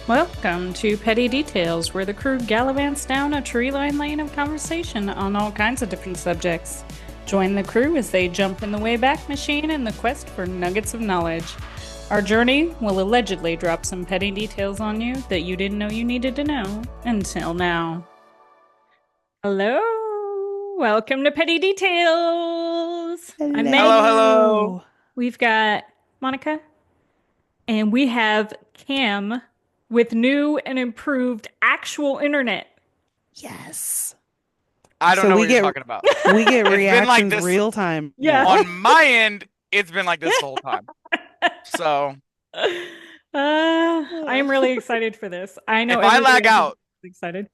Welcome to Petty Details, where the crew gallivants down a tree-lined lane of conversation on all kinds of different subjects. Join the crew as they jump in the Wayback Machine in the quest for nuggets of knowledge. Our journey will allegedly drop some petty details on you that you didn't know you needed to know until now. Hello, welcome to Petty Details. I'm Meg. Hello. We've got Monica, and we have Cam with new and improved actual internet. Yes. I don't So know we what you're get talking about. we get It's been like reactions this real time. Yeah. now. on my end. It's been like this the whole time. So I am really excited for this. I know if I everybody lag else out, is excited.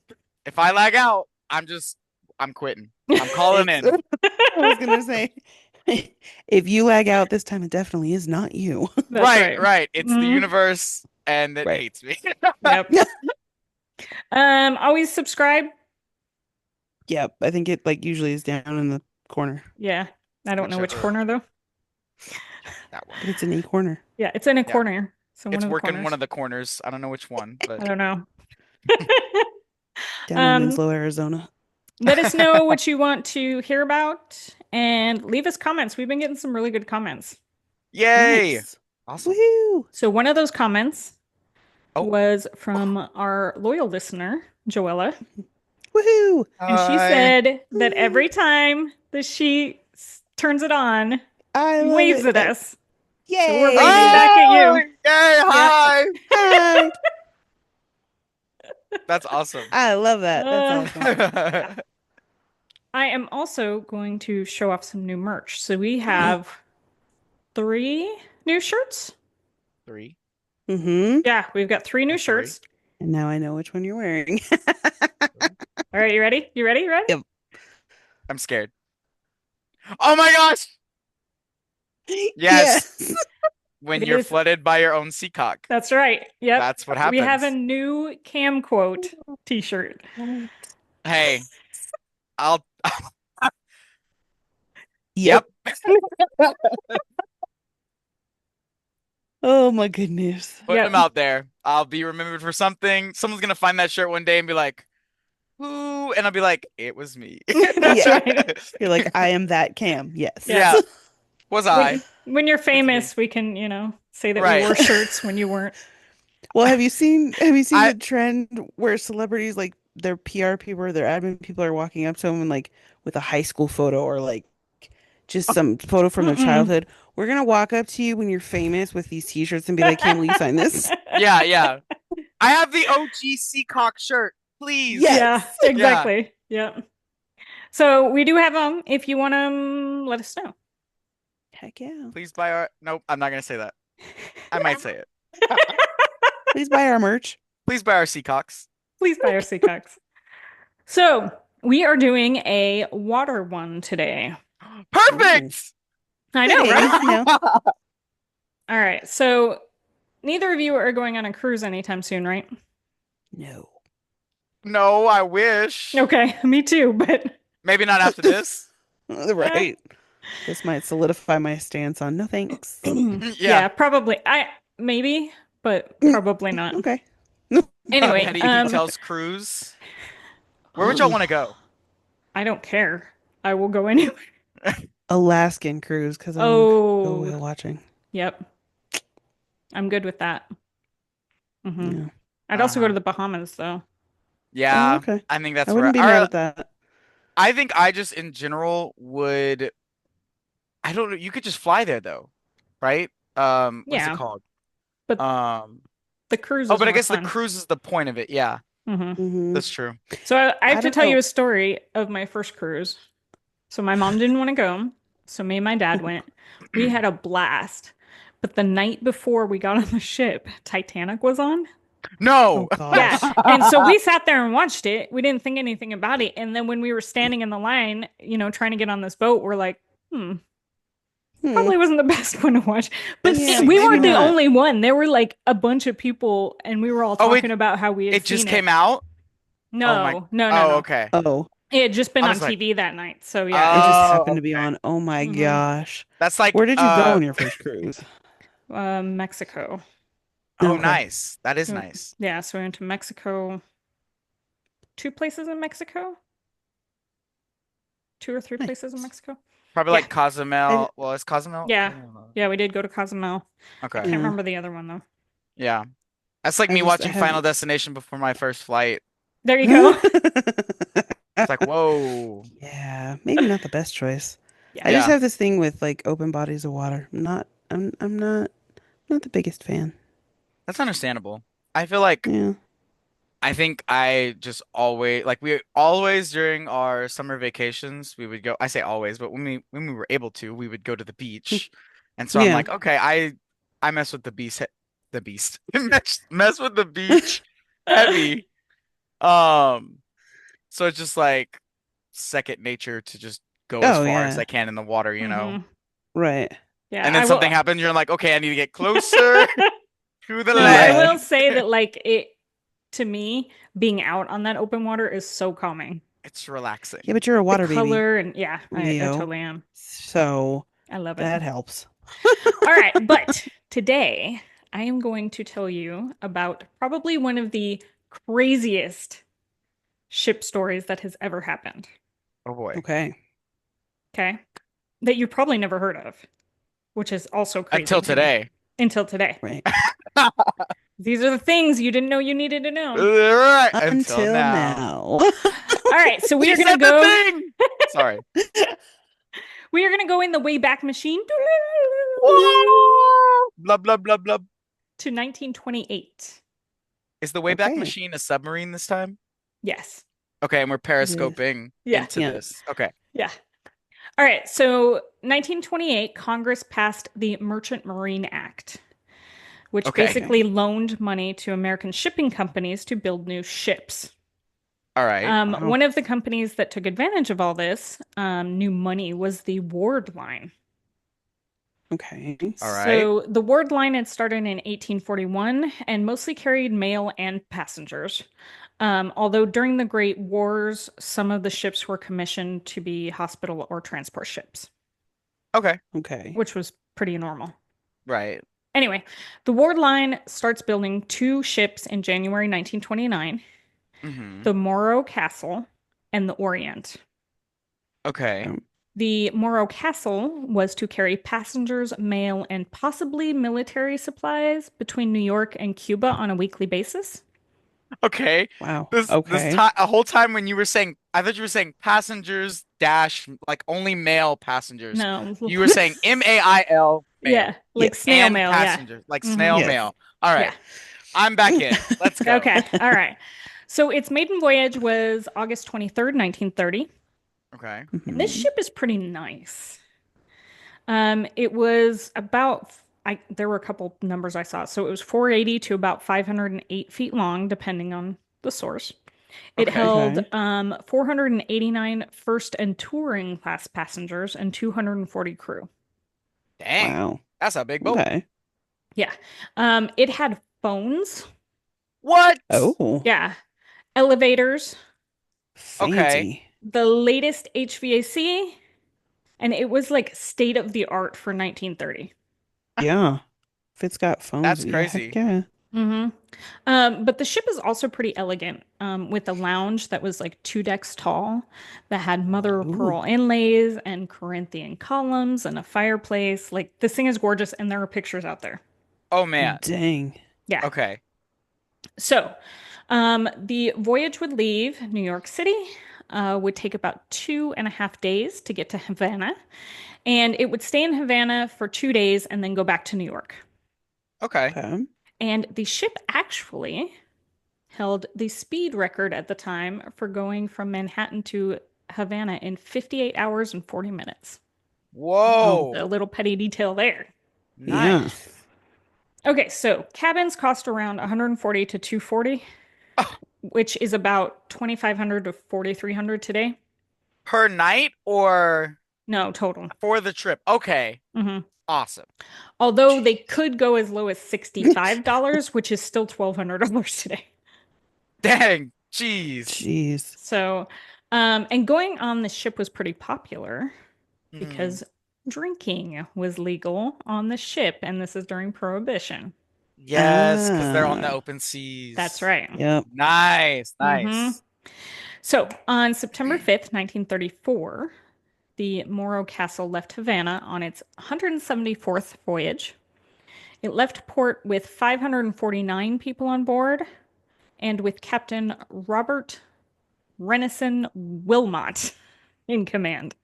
I'm quitting. I'm calling in. I was gonna say, if you lag out this time, it definitely is not you. That's Right. It's the Mhm. universe and it Right. hates me. Yep. Always subscribe. Yep. I think it usually is down in the corner, Yeah. I don't know which Whichever. corner though. That one. but it's in a corner. Yeah, it's in a Yeah. corner. So one It's of the working corners. one of the corners. I don't know which one, I but don't know. Down in Winslow, Arizona. Let us know what you want to hear about and leave us comments. We've been getting some really good comments. yay. Nice. Awesome. Woohoo! So one of those comments Oh. was from our loyal listener, Joella. Woohoo! And she Hi. said that every time that she turns it on, I he love waves it. at us. Yay! So we're waving back at you. Yay, hi. Hi. That's awesome. I love that. Uh, That's awesome. I am also going to show off some new merch. So we have 3 new shirts. 3. Mm-hmm. Yeah, we've got 3 new Or 3. shirts. And now I know which one you're wearing. All right, you ready? You ready? You ready? Yep. I'm scared. Oh my gosh! Yes. When It you're is- flooded by your own seacock. That's right. Yep. That's what We have a happens. new Cam quote t-shirt. Hey, I'll. Yep. Yep. Oh my goodness. Put Yep. them out there. I'll be remembered for something. Someone's gonna find that shirt one day and be like, "Who?" And I'll be like, "It was me." That's Yeah. right. You're like, I am that Cam. Yes. Yeah, was I? When you're me. famous, we can, say that we Right. wore shirts when you weren't. Well, have you seen I the trend where celebrities like their PR people or their admin people are walking up to them and like with a high school photo or like just some photo from their Mm-mm. childhood? We're gonna walk up to you when you're famous with these t-shirts and be like, Cam, will you sign this? yeah. I have the OG seacock shirt, please. Yes. Yeah, exactly. Yeah. So we do have them. If you want them, let us know. Heck yeah. Please buy our. Nope, I'm not gonna say that. I might say it. Please buy our merch. Please buy our seacocks. Please buy our Seacocks. So we are doing a water one today. Perfect. I know, Fitting, right? you know. All right. So neither of you are going on a cruise anytime soon, right? No. No, I wish. Okay, me too, but Maybe not after this. Right. This might solidify my stance on no thanks. yeah, probably. Maybe, but probably not. Okay. Anyway, Petty Details cruise. Where would y'all want to go? I don't care. I will go anywhere. Alaskan cruise because I want to go Oh, whale watching. yep. I'm good with that. Yeah. I'd also go to the Bahamas, though. Yeah, Oh, okay. I think that's I where. wouldn't be mad at that. I think I just in general would. I don't know. You could just fly there though, right? What's it Yeah, called? but Um. the cruise Oh, is but I more guess the fun. cruise is the point of it. Yeah, Hmm. that's true. So I have I to don't tell you know. a story of my first cruise. So my mom didn't want to go, so me and my dad went. We had a blast. But the night before we got on the ship, Titanic was on. No. Oh Yeah. gosh. And so we sat there and watched it. We didn't think anything about it. And then when we were standing in the line, trying to get on this boat, we're like, Hmm. probably wasn't the best one to watch. But Yeah, we maybe weren't the not. only one. There were like a bunch of people, and we were all Oh, talking about how we had it just seen came it. out. Oh my. No. Okay. Oh, It had just been I on was like, TV that night. So it yeah. just oh, happened to be okay. on. Oh my hmm gosh. That's like Where did you go on your first cruise? Mexico. Oh, Okay. nice. That is Mm, nice. Yeah, so we went to Mexico, two places in Mexico, two or three places in Nice. Mexico. Probably Yeah, like I Cozumel. Well, is Cozumel? yeah, Cozumel. yeah. We did go to Cozumel. I Okay. can't yeah. remember the other one though. Yeah. That's like I me just I watching Final haven't. Destination before my first flight. There you go. It's like, whoa. Yeah, maybe not the best choice. Yeah. I just Yeah, have this thing with like open bodies of water. I'm not the biggest fan. that's understandable. I feel like Yeah. I think I just always like we always during our summer vacations we would go. I say always, but when we were able to, we would go to the beach. And so I'm Yeah. like, okay, I mess with the beast, mess with the beach heavy. Um, so it's just like second nature to just go as Oh far as yeah. I can in the water, you know. hmm Right. Yeah, And then I will. something happens, you're like, okay, I need to get closer to the No, I Yeah. will land. say that like it to me, being out on that open water is so calming. It's Yeah, relaxing. but you're a The water baby, color and yeah, I Leo. totally am. So I love it. that helps. All right, but today I am going to tell you about probably one of the craziest ship stories that has ever happened. Oh boy. Okay. Okay. That you probably never heard of, which is also crazy Until to me today. until today. Right. These are the things you didn't know you needed to know. Right. Until Until now. now. All right, so we She are going to said the go thing. Sorry. we are going to go in the Wayback Machine Whoa! Blub blub blub blub. to 1928. Is the Wayback Okay. Machine a submarine this time? Yes. Okay, and we're It is. periscoping Yeah. into Yeah. this. Okay. Yeah. All right, so 1928, Congress passed the Merchant Marine Act, which Okay. Okay. basically loaned money to American shipping companies to build new ships. All right. Wow. One of the companies that took advantage of all this new money was the Ward Line. Okay. All right. So the Ward Line had started in 1841 and mostly carried mail and passengers. Although during the Great Wars, some of the ships were commissioned to be hospital or transport ships, Okay. Okay. which was pretty normal. Right. Anyway, the Ward Line starts building two ships in January 1929, Mm-hmm. the Morro Castle and the Orient. Okay. Um, The Morro Castle was to carry passengers, mail, and possibly military supplies between New York and Cuba on a weekly basis. Okay. wow. This Okay. time a whole time when you were saying I thought you were saying passengers dash like only male passengers. No. You were saying MAIL Yeah, mail like Yes. snail and mail. Yeah. passengers like hmm snail Yes. mail. All Yeah. right. I'm back in. Let's go. Okay. All right. So its maiden voyage was August 23rd, 1930. Okay. And this hmm ship is pretty nice. It was about there were a couple numbers I saw. So it was 480 to about 508 feet long, depending on the source. It Okay. held Okay. 489 first and touring class passengers and 240 crew. Dang. Wow. That's a big boat. Okay. Yeah. It had phones. What? Oh, Yeah. Elevators, Okay. fancy. the latest HVAC, and it was like state of the art for 1930. Yeah. If it's got phones, That's yeah, heck crazy. yeah. hmm But the ship is also pretty elegant, with a lounge that was like two decks tall, that had mother of Ooh, pearl inlays and Corinthian columns and a fireplace. Like this thing is gorgeous, and there are pictures out there. Oh man. dang. Yeah. Okay. So, the voyage would leave New York City, would take about 2.5 days to get to Havana, and it would stay in Havana for 2 days and then go back to New York. Okay. Okay. And the ship actually held the speed record at the time for going from Manhattan to Havana in 58 hours and 40 minutes. Wow. A Whoa. little petty detail there. Yeah. Nice. Okay, so cabins cost around 140 to 240, Oh, which is about 2,500 to 4,300 today. per night or No, total. for the trip? Okay. hmm Awesome. Although they Jeez. could go as low as $65, which is still $1,200 today. Dang. Jeez. Jeez. So, and going on the ship was pretty popular Hmm. because drinking was legal on the ship, and this is during Prohibition. Yes, because they're on the Ah, open That's seas. right. yep. Nice, hmm nice. So on September 5th, 1934, the Morro Castle left Havana on its 174th voyage. It left port with 549 people on board and with Captain Robert Renison Wilmot in command.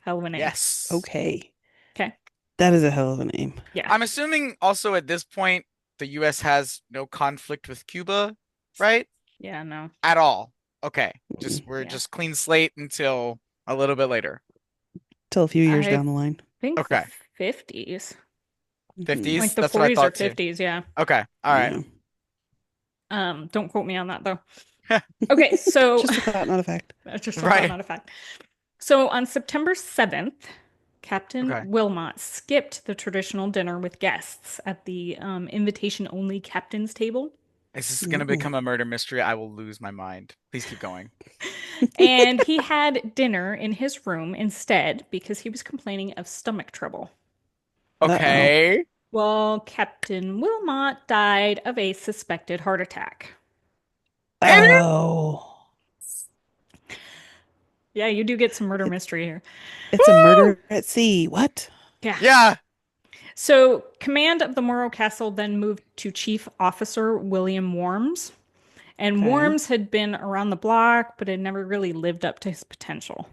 Hell of a name. Yes. Okay. Okay. That is a hell of a name. Yeah. I'm assuming also at this point the US has no conflict with Cuba, right? Yeah, no. At all. Okay. Mm. We're Yeah. just clean slate until a little bit later. Till a few years I down the line. think the Okay. 50s. Hmm. Like 50s? the That's what I 40s or thought too. 50s, yeah. Okay. All right. Yeah. Don't quote me on that though. Okay, so Just a thought, not a fact. that's just a thought, Right. not a fact. So on September 7th, Captain Okay. Wilmot skipped the traditional dinner with guests at the invitation only captain's table. Is this gonna Ooh. become a murder mystery? I will lose my mind. Please keep going. And he had dinner in his room instead because he was complaining of stomach trouble. Uh-oh. Okay. Well, Captain Wilmot died of a suspected heart attack. And Oh. Yeah, you do get some murder It, mystery here. it's a woo! murder at sea. What? Yeah. Yeah. So, command of the Morro Castle then moved to Chief Officer William Worms. And Okay. Worms had been around the block, but had never really lived up to his potential.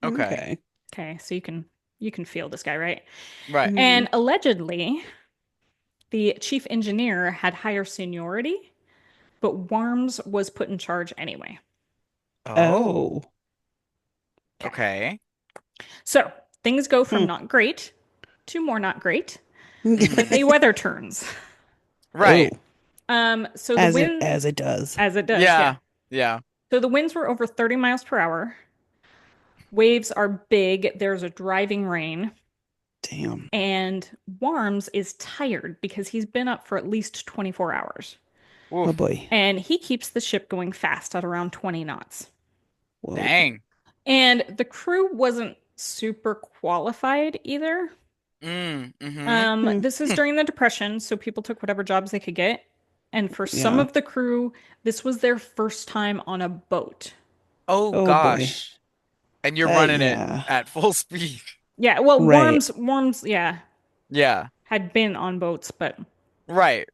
Okay. Okay. Okay, so you can feel this guy, right? Right. Hmm. And allegedly, the chief engineer had higher seniority, but Worms was put in charge anyway. Oh. Oh. Okay. Okay. So things go from Hmm. not great to more not great when Hmm. the weather turns. Oh. Right. So the As it wind, as it does. as it does, yeah. Yeah. Yeah. So the winds were over 30 miles per hour. Waves are big. There's a driving rain. Damn. And Worms is tired because he's been up for at least 24 hours. Oh Oof. boy. And he keeps the ship going fast at around 20 knots. Whoa. Dang. And the crew wasn't super qualified either. Mm-hmm. Hmm. This is during the Depression, so people took whatever jobs they could get. And for some Yeah. of the crew, this was their first time on a boat. Oh Oh boy. gosh. And you're running it Yeah. at full speed. Yeah, well, Right. Worms, yeah, Yeah. had been on boats, but Right.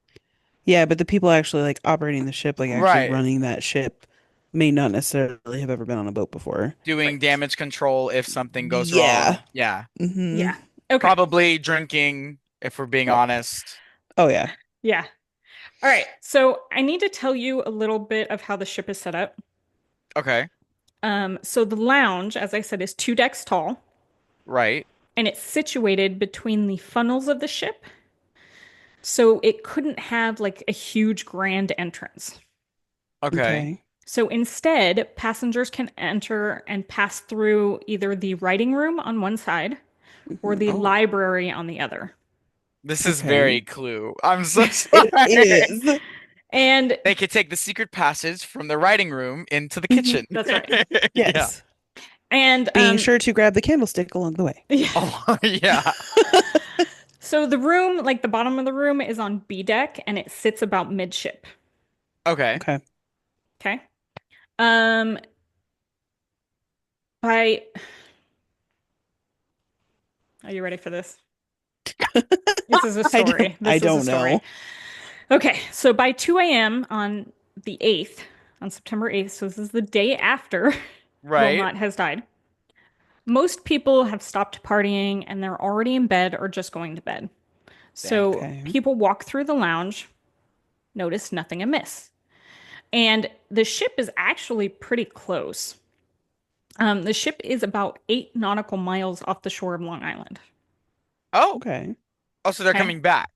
Yeah, but the people actually like operating the ship, like actually Right. running that ship, may not necessarily have ever been on a boat before. Doing right. damage control if something goes Yeah. wrong. Yeah. Hmm. Yeah. Okay. Probably drinking, if we're being Oh. honest. Oh yeah. Yeah. All right. So I need to tell you a little bit of how the ship is set up. Okay. So the lounge, as I said, is 2 decks tall, Right. and it's situated between the funnels of the ship. So it couldn't have like a huge grand entrance. Okay. Okay. So instead, passengers can enter and pass through either the writing room on one side or Hmm. the Oh, library on the other. this is Okay. very Clue. I'm so It sorry. is. And They could take the secret passage from the writing room into the Hmm. kitchen. that's right. Yeah. Yes. And Being sure to grab the candlestick along the way. yeah. Oh, yeah. So the room, like the bottom of the room, is on B deck and it sits about midship. Okay. Okay. Okay. Um, by Are you ready for this? This is a story. I This is a don't story. know. Okay, so by 2 a.m. on the 8th, on September 8th, so this is the day after Right. Wilmot has died, most people have stopped partying and they're already in bed or just going to bed. Dang. So Okay. people walk through the lounge, notice nothing amiss. And the ship is actually pretty close. The ship is about 8 nautical miles off the shore of Long Island. Oh. Okay. Oh, so they're Okay, coming back.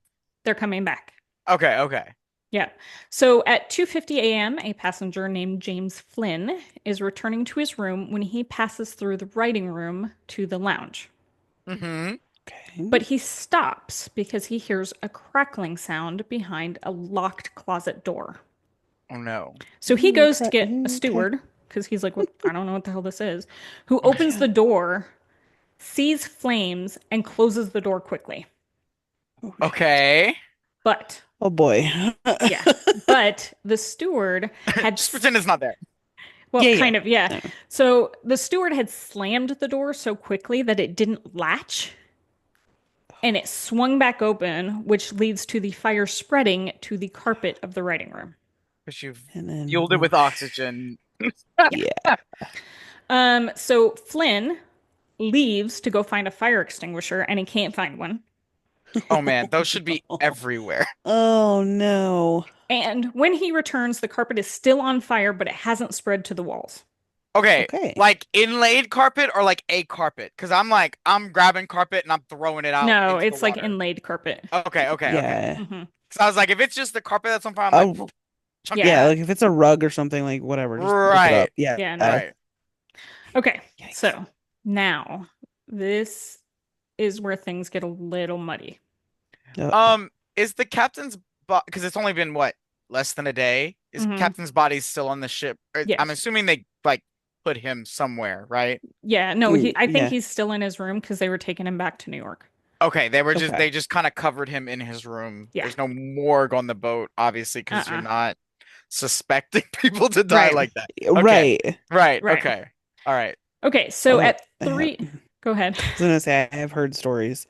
they're coming back. Okay. Okay. Yeah. So at 2:50 a.m., a passenger named James Flynn is returning to his room when he passes through the writing room to the lounge. Mm-hmm. Okay. But he stops because he hears a crackling sound behind a locked closet door. Oh no. So he Ooh, goes to get a okay. steward because he's like, "What? I don't know what the hell this is." Who opens Yeah. the door, sees flames, and closes the door quickly. Oh, shit. Okay. But Oh boy. Yeah. But the steward had, Just pretend it's not there. well, Yeah, yeah. kind of, yeah. No. So the steward had slammed the door so quickly that it didn't latch and it swung back open, which leads to the fire spreading to the carpet of the writing room. Because you've And then fueled it with whoosh. oxygen. Yeah. Yeah. So Flynn leaves to go find a fire extinguisher and he can't find one. Oh man, those should be everywhere. Oh no. And when he returns, the carpet is still on fire, but it hasn't spread to the walls. Okay, Okay. like inlaid carpet or like a carpet? Because I'm like, I'm grabbing carpet and I'm throwing it out No, into the it's like water. inlaid carpet. Okay. Yeah. Hmm. Because I was like, if it's just the carpet that's on fire, I'm like, Oh chunk it Yeah. yeah, out. like if it's a rug or something, like whatever, just rip it up. Right, Yeah. Yeah, no. right. Okay, Yikes. so now this is where things get a little muddy. Uh, Is the captain's body, because it's only been what, less than a day? Is Hmm. captain's body still on the ship? I'm Yes. assuming they like put him somewhere, right? Yeah, no, I think yeah. he's still in his room because they were taking him back to New York. Okay, Okay. they just kind of covered him in his room. Yeah. There's no morgue on the boat, obviously, because you're Uh-uh. not suspecting people to die Right. like that. Okay, Right. right, Right. okay. All right. Okay, so Although at I have, three, go ahead. I was gonna say I have heard stories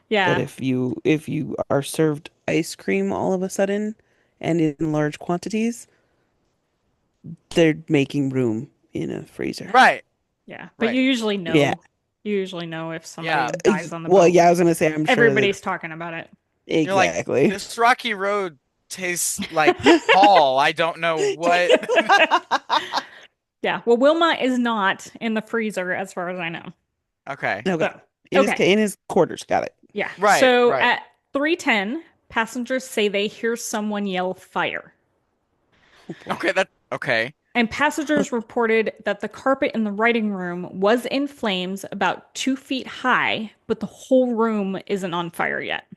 that Yeah. if you are served ice cream all of a sudden and in large quantities, they're making room in a freezer. Right, Yeah. But right. Yeah. you usually know if somebody Yeah. dies on the Well, boat. yeah, I was gonna say I'm sure that Everybody's talking about it. You're like, exactly. this rocky road tastes like Paul. I don't know what. Yeah. Well, Wilma is not in the freezer as far as I know. Okay. Okay. So, In his okay. in his quarters, got it. Yeah. Right, So right. at 3:10, passengers say they hear someone yell fire. Oh boy. Okay, that okay. And passengers reported that the carpet in the writing room was in flames about 2 feet high, but the whole room isn't on fire yet.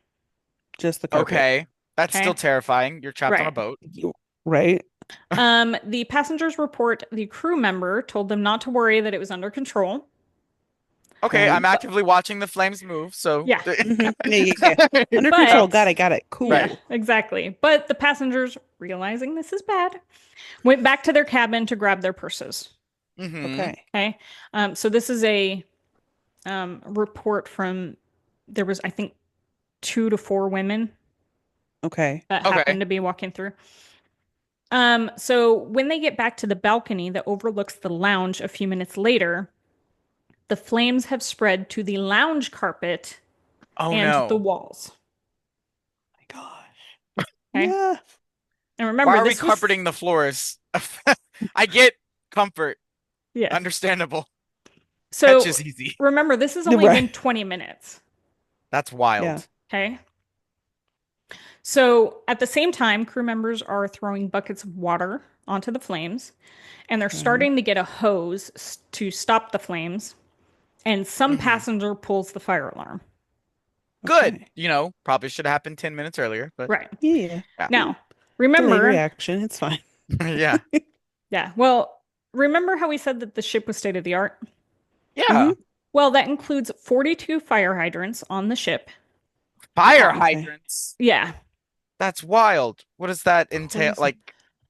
Just the carpet. Okay. That's still Okay. terrifying. You're trapped on a Right. boat. Right? The passengers report the crew member told them not to worry, that it was under control. Okay, Okay. I'm actively watching the flames move, so Yeah. Mhm. Yeah. Under control. But Got it. Cool. yeah, exactly. But the passengers, realizing this is bad, went back to their cabin to grab their purses. Hmm. Okay. Okay. So this is a report from, there was, I think, 2 to 4 women Okay. that Okay. happened to be walking through. So when they get back to the balcony that overlooks the lounge a few minutes later, the flames have spread to the lounge carpet Oh and the no. walls. My gosh. Okay. Yeah. And Why remember, are we this was, carpeting the floors? I get comfort. yeah. Understandable. Fetch So is easy. remember, this has only been Right. 20 minutes. That's Yeah. wild. Okay. So at the same time, crew members are throwing buckets of water onto the flames, and they're Okay. starting to get a hose to stop the flames. And some Hmm. passenger pulls the fire alarm. Good. Okay. Probably should have happened 10 minutes earlier, but Right. Yeah. yeah. Now, Delayed remember, reaction. It's fine. Yeah. yeah, well, remember how we said that the ship was state of the art? Yeah. Hmm. Well, that includes 42 fire hydrants on the ship. Fire Okay. hydrants. Yeah, That's wild. What does that entail? Crazy.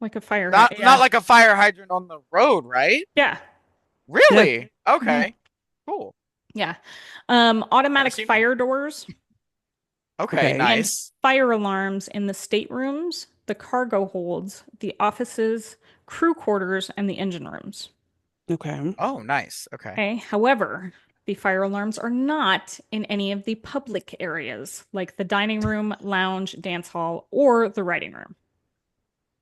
like a fire Not hydrant. Yeah. like a fire hydrant on the road, right? Yeah. Really? Mhm. Okay. Cool. Yeah. Automatic seen fire doors Okay, Okay. nice. fire alarms in the staterooms, the cargo holds, the offices, crew quarters, and the engine rooms. Okay. Oh, nice. Okay. Okay. However, the fire alarms are not in any of the public areas, like the dining room, lounge, dance hall, or the writing room.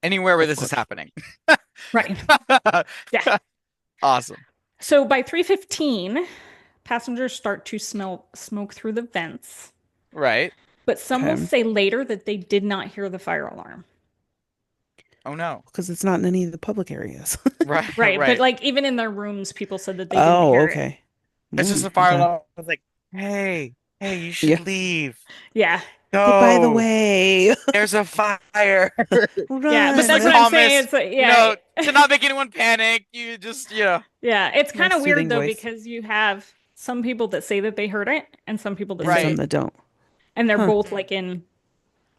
Anywhere where Of this is course. happening. Right. Yeah. Awesome. So by 3:15, passengers start to smell smoke through the vents, Right. but some will Okay. say later that they did not hear the fire alarm. Oh no. Because it's not in any of the public areas. Right, Right. But right. like even in their rooms, people said that they didn't Oh, hear it. okay. It's just a fire Okay. alarm. I was like, hey, you should Yeah. leave. Yeah. Hey, by the Go. way, There's a fire. Yeah. But run. that's the what I'm saying. calmest, It's like, yeah. to not make anyone panic. You just, Yeah. It's kind of Most weird soothing though, voice. because you have some people that say that they heard it and some people that And say, some right. that don't. and they're Huh. both like in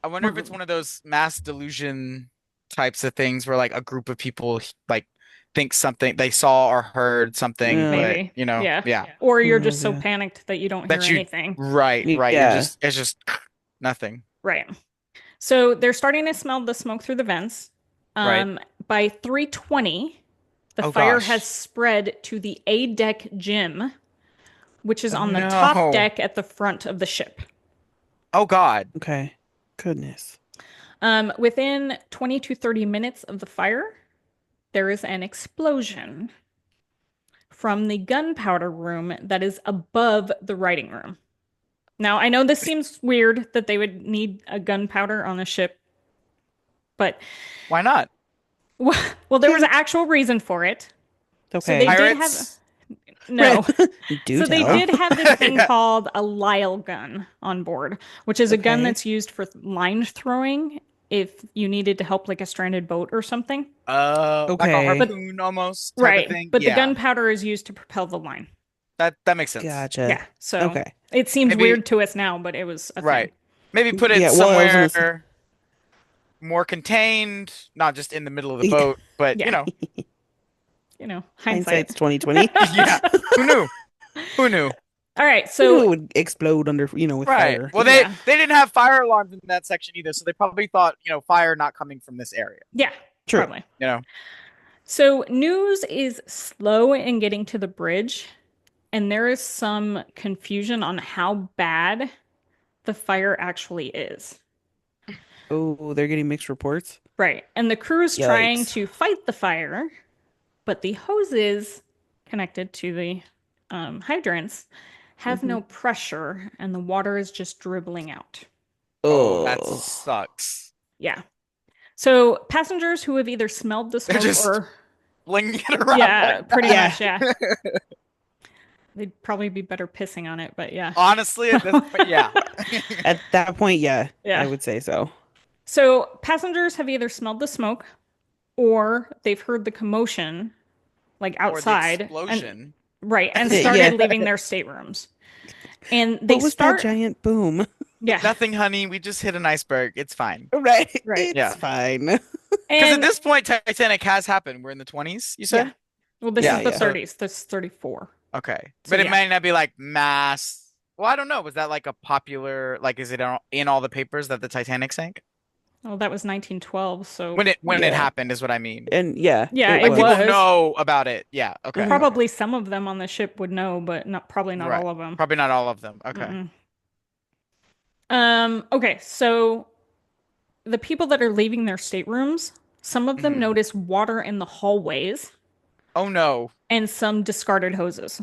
I wonder if it's one of those mass delusion types of things where like a group of people like think something they saw or heard something, Yeah. but Maybe. you know, Yeah. yeah. Or Who you're just knows? so Yeah. panicked that you don't hear That you anything. right. You're Yeah. just it's just nothing. Right. So they're starting to smell the smoke through the vents. Right. By 3:20, the Oh fire has gosh. spread to the A deck gym, which is Oh on the top no. deck at the front of the ship. Oh God. Okay. Goodness. Within 20 to 30 minutes of the fire, there is an explosion from the gunpowder room that is above the writing room. Now, I know this seems weird that they would need a gunpowder on a ship, but Why not? well, there was an actual reason for it. So they Okay. did have Pirates? no. Do So they Oh. tell. did have this thing Yeah. called a Lyle gun on board, which is a gun Okay. that's used for line throwing if you needed to help like a stranded boat or something. Like a Okay. harpoon almost type of Right, thing. but the Yeah. gunpowder is used to propel the line. That makes sense. Yeah, Gotcha. so Okay. it seems Maybe weird to us now, but it was a thing. right. Maybe put it Yeah. Well, I was gonna say. somewhere more contained, not just in the middle of the Yeah. boat, but you Yeah, know. hindsight. Hindsight's 2020. Yeah. Who knew? Who knew? All right, Who knew so it would explode under, with Right. fire? Well, they yeah, they didn't have fire alarms in that section either, so they probably thought, fire not coming from this area. yeah, True. probably. You know. So news is slow in getting to the bridge, and there is some confusion on how bad the fire actually is. Oh, they're getting mixed reports. Right. And the crew is trying Yikes. to fight the fire, but the hoses connected to the hydrants have Hmm. no pressure, and the water is just dribbling out. Oh, that Oh. sucks. Yeah. So passengers who have either smelled the They're smoke just or, flinging it around yeah, like pretty Yeah. much, yeah. They'd probably be better pissing on it, but yeah. honestly at this point, yeah. At that point, yeah, I Yeah. would say so. So passengers have either smelled the smoke or they've heard the commotion like Or the outside and explosion. right and Yeah. started leaving their staterooms. And they What was that start giant boom? yeah. Nothing, honey. We just hit an iceberg. It's fine. Right. Right. Yeah. It's fine. Because at And this point, Titanic has happened. We're in the 20s, you yeah. said? Well, this Yeah, is the yeah. 30s. This is 34. Okay. So But it yeah. might not be like mass. Well, I don't know. Was that like a popular, like, is it in all the papers that the Titanic sank? Well, that was 1912, so When it Yeah. happened is what I mean. And yeah, yeah, it it Like people was. know about it. Yeah. Okay. Mhm. Probably some of them on the ship would know, but probably not Right. all of them. Probably not all of them. Okay. Mm-mm. Okay, so the people that are leaving their staterooms, some of them Mhm. notice water in the hallways Oh no. and some discarded hoses.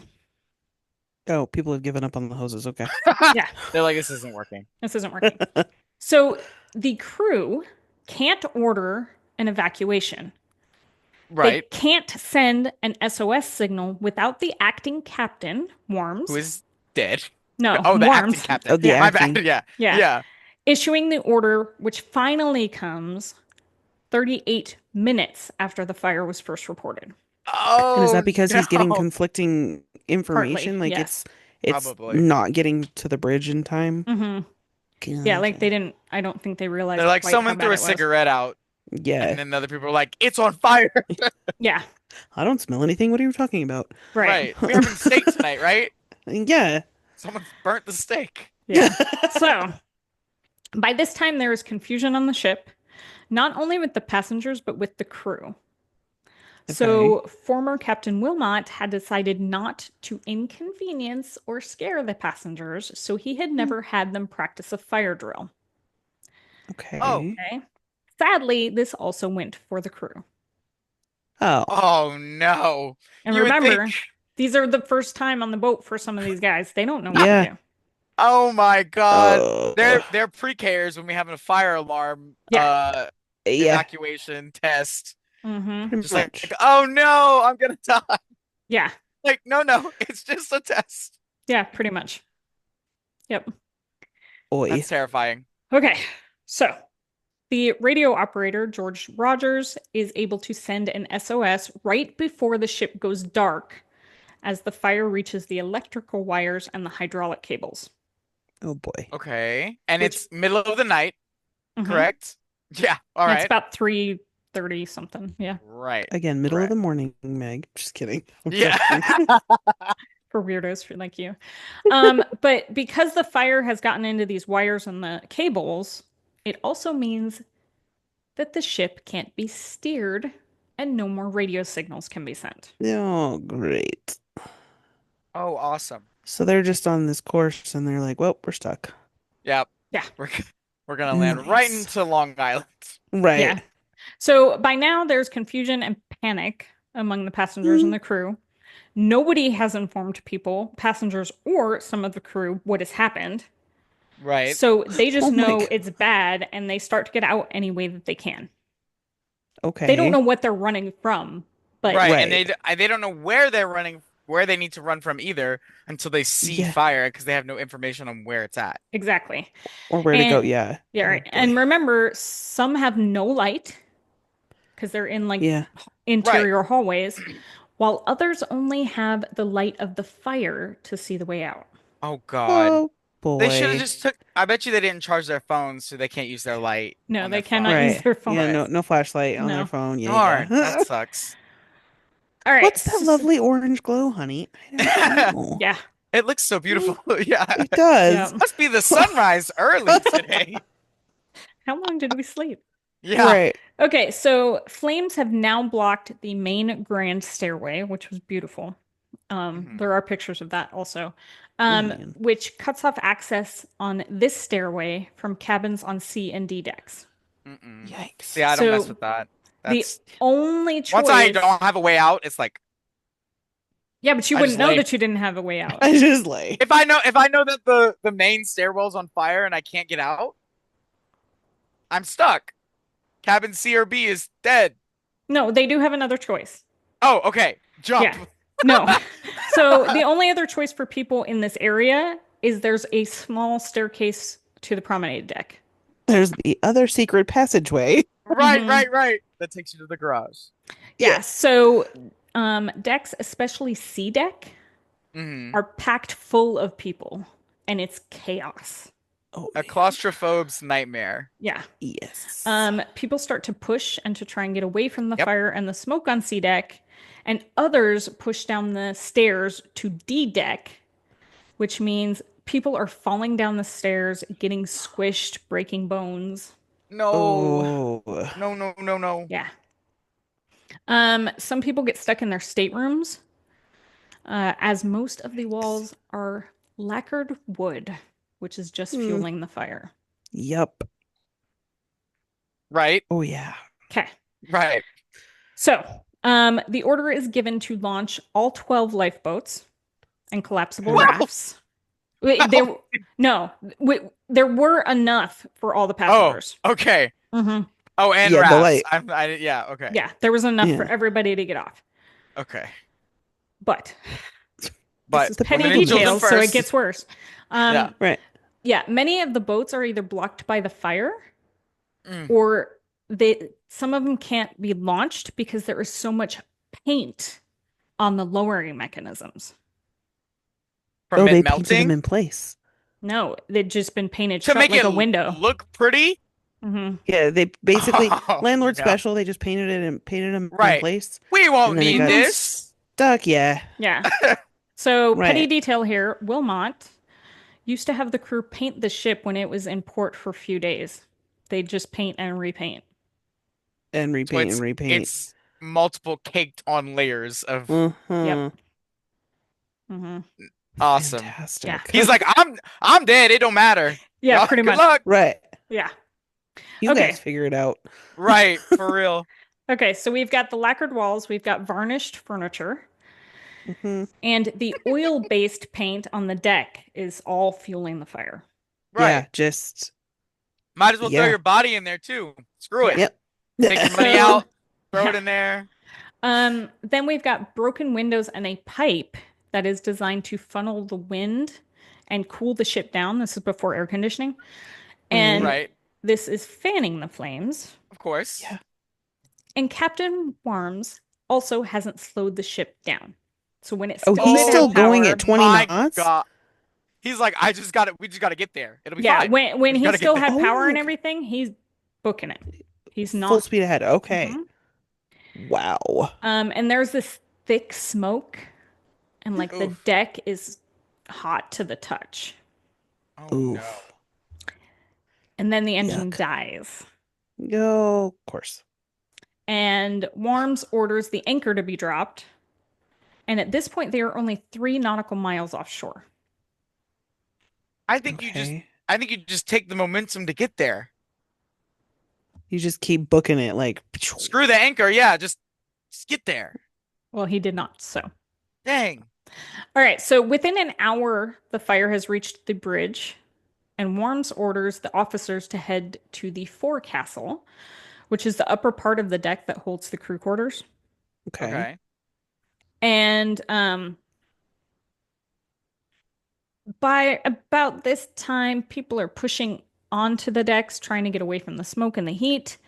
Oh, people have given up on the hoses. Okay. Yeah, They're like, this isn't working. this isn't working. So the crew can't order an evacuation. They Right. can't send an SOS signal without the acting captain, Worms. Who is dead? No, Oh, the acting Worms. captain. Oh, the My acting. bad. Yeah. Yeah. Yeah. Issuing the order, which finally comes 38 minutes after the fire was first reported. Oh And is that because he's getting no. conflicting information? Like yes. it's Probably. not getting to the bridge in time? Hmm. Yeah, like Gotcha. I don't think they realized They're like, quite how someone bad threw it a was. cigarette out, Yeah. and then other people are like, it's on fire. Yeah, I don't smell anything. What are you talking about? right. Right. We're having steak tonight, right? Yeah. Someone burnt the steak. Yeah. So, by this time, there is confusion on the ship, not only with the passengers, but with the crew. So, former Captain Wilmot had decided not to inconvenience or scare the passengers, so he had never had them practice a fire drill. Okay. Oh. Okay. Sadly, this also went for the crew. Oh. Oh no. And You would remember, think, these are the first time on the boat for some of these guys. They don't know Yeah. what to do. oh my God. Oh. They're pre-cares when we have a fire alarm Yeah. evacuation test. Hmm. Pretty Just like, much. oh no, I'm gonna die. Yeah. Like, no, it's just a test. Yeah, pretty much. Yep. Oi. That's terrifying. Okay. So the radio operator, George Rogers, is able to send an SOS right before the ship goes dark as the fire reaches the electrical wires and the hydraulic cables. Oh boy. Okay. And Which- it's middle of the night. correct? Yeah. All It's right. about 3:30 something. Yeah, Right. Again, middle of Correct. the morning, Meg. Just kidding. I'm Yeah. joking. for weirdos for like you. But because the fire has gotten into these wires and the cables, it also means that the ship can't be steered and no more radio signals can be sent. Oh, great. Oh, awesome. So they're just on this course and they're like, well, we're stuck. Yep. Yeah, We're we're gonna land right Nice. into Long Island. yeah. Right. So by now there's confusion and panic among the passengers and Mm. the crew. Nobody has informed people, passengers or some of the crew, what has happened. Right. So they just Oh my know God. it's bad and they start to get out any way that they can. They don't know Okay. what they're running from, but Right. And Right. they don't know where they're running, where they need to run from either until they see Yeah. fire because they have no information on where it's at. exactly. Or where to go. And Yeah. yeah, Oh right. And boy. remember, some have no light because they're in like Yeah. Right. interior hallways, while others only have the light of the fire to see the way out. Oh God. Oh They should have boy. just took. I bet you they didn't charge their phones, so they can't use their light No, on they their cannot phone. use Right. their phone. Yeah, Right. no flashlight on their No. phone. Yeah, Darn, that yeah. sucks. All right. What's that lovely orange glow, honey? I don't know. Yeah. It looks so beautiful. Yeah. It does. Yeah. Must be the sunrise early today. How long did we sleep? Yeah. Right. Okay, so flames have now blocked the main grand stairway, which was beautiful. Mhm. There are pictures of that also, Oh man. which cuts off access on this stairway from cabins on C and D decks. Mm-mm. See, Yikes. I don't mess So with that. the That's only once I choice, don't have a way out, it's like yeah, but you I wouldn't just know lay. that you didn't have a way out. I just lay. If I know that the main stairwell's on fire and I can't get out, I'm stuck. Cabin C or B is dead. No, they do have another choice. Oh, okay. Jump. Yeah, no. So the only other choice for people in this area is there's a small staircase to the promenade deck. There's the other secret passageway. Right, Mhm. right. That takes you to the garage. Yeah, so decks, especially C deck, Hmm. are packed full of people and it's chaos. Oh A man. claustrophobe's nightmare. Yeah. Yes. People start to push and to try and get away from the Yep. fire and the smoke on C deck, and others push down the stairs to D deck, which means people are falling down the stairs, getting squished, breaking bones. No. Oh. No. Yeah. Some people get stuck in their staterooms, as most of the walls are lacquered wood, which is just Hmm. fueling the fire. Yup. Right, Oh yeah. Okay. right. So, the order is given to launch all 12 lifeboats and collapsible Wow. rafts. There, no, there were enough for all the Oh, passengers. okay. hmm Oh, and Yeah, the rafts. light. Yeah, okay. Yeah, there was enough for Yeah. everybody to get off. Okay. But But this is the petty women and children details, so it first. gets worse. Yeah. Right. Yeah, many of the boats are either blocked by the fire Mm. or some of them can't be launched because there is so much paint on the lowering mechanisms. From Oh, it they painted them melting in place. No, they've just been painted to shut make like it a window. look pretty. hmm Yeah, they basically Oh, landlord yeah. special. They just painted it and painted them in Right. place, We won't and then it need got this. stuck. Yeah. Yeah. So petty Right. detail here, Wilmot used to have the crew paint the ship when it was in port for a few days. They'd just paint and repaint. And So repaint and repaint. it's multiple caked on layers of Uh-huh. hmm awesome. Fantastic. Yeah. He's like, I'm dead. It don't matter. Yeah, Y'all, pretty good much. luck. Yeah. You Okay. guys figure it out. Right, for real. Okay, so we've got the lacquered walls, we've got varnished furniture, Hmm. and the oil-based paint on the deck is all fueling the fire. Right. Yeah, just Might as well throw yeah. your body in there too. Screw it. Yep. Take your money So- out, throw it Yeah. in there. Then we've got broken windows and a pipe that is designed to funnel the wind and cool the ship down. This is before air conditioning. And Right. this is fanning the flames. Of course. Yeah. And Captain Warms also hasn't slowed the ship down. So when it's Oh, still he's in still going power- at 20 My knots? God. He's like, we just got to get there. It'll be Yeah, fine. when We he gotta still get had there. power and Oh. everything, he's booking it. He's Full not. speed ahead. Okay. Mhm. Wow. And there's this thick smoke, and like the Oof. deck is hot to the touch. Oh no. Oof. And then the engine Yuck. dies. No, of course. And Worms orders the anchor to be dropped. And at this point, they are only 3 nautical miles offshore. I think you just Okay. I think you just take the momentum to get there. You just keep booking it like Screw the anchor, yeah, just get there. Well, he did not. So, Dang. all right. So, within an hour, the fire has reached the bridge, and Worms orders the officers to head to the forecastle, which is the upper part of the deck that holds the crew quarters. okay. Okay. And by about this time, people are pushing onto the decks, trying to get away from the smoke and the heat.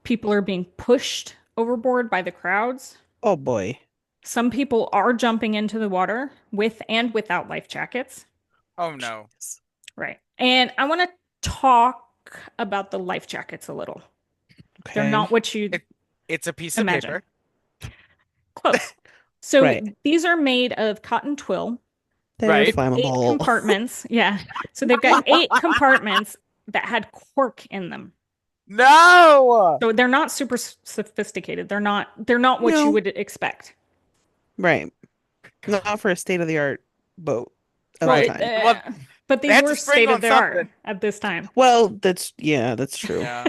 People are being pushed overboard by the crowds. Oh boy. Some people are jumping into the water with and without life jackets. Oh no. Jeez. Right. And I want to talk about the life jackets a little. They're not Okay. what you'd It, it's a piece of imagine. paper. Close. So Right. these are made of cotton twill They're Right. with 8 flammable. compartments. Yeah. So they've got 8 compartments that had cork in them. No. So they're not super sophisticated. They're not what you No. would expect. Right. Not for a state-of-the-art boat of Well, the Right. time. Well, but they these had to were spring state of on the art something. at this time. Well, that's true. Yeah.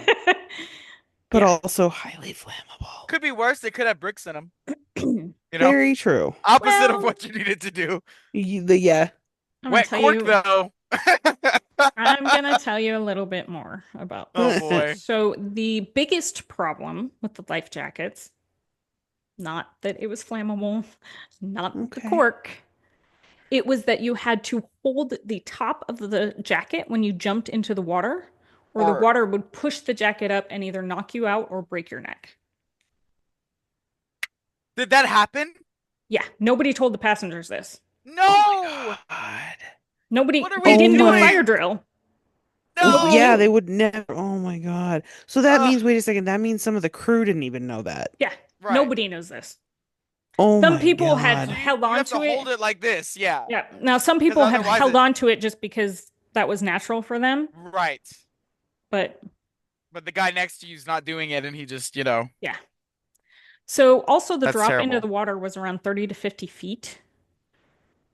But Yeah. also highly flammable. Could be worse. They could have bricks in them. You know, Very true. opposite of Well, what you needed to do. Yeah. I'm gonna Wet tell cork, you, though. I'm gonna tell you a little bit more about Oh this. boy. So the biggest problem with the life jackets, not that it was flammable, not the Okay. cork, it was that you had to hold the top of the jacket when you jumped into the water, or the Or water would push the jacket up and either knock you out or break your neck. did that happen? Yeah, nobody told the passengers this. No. God. Nobody, What are they we Oh didn't do a my. fire doing? drill. Well, Nobody yeah, No. they knew. would never. Oh my God. So that Uh, means, wait a second, that means some of the crew didn't even know that. Yeah, right. nobody knows this. Oh Some my people had So God. held you on have to to it. hold it like this, yeah. Yeah. Now, some Because people have otherwise held it. on to it just because that was natural for them. Right. But But the guy next to you's not doing it, and he just, yeah. So also the that's drop into the terrible. water was around 30 to 50 feet.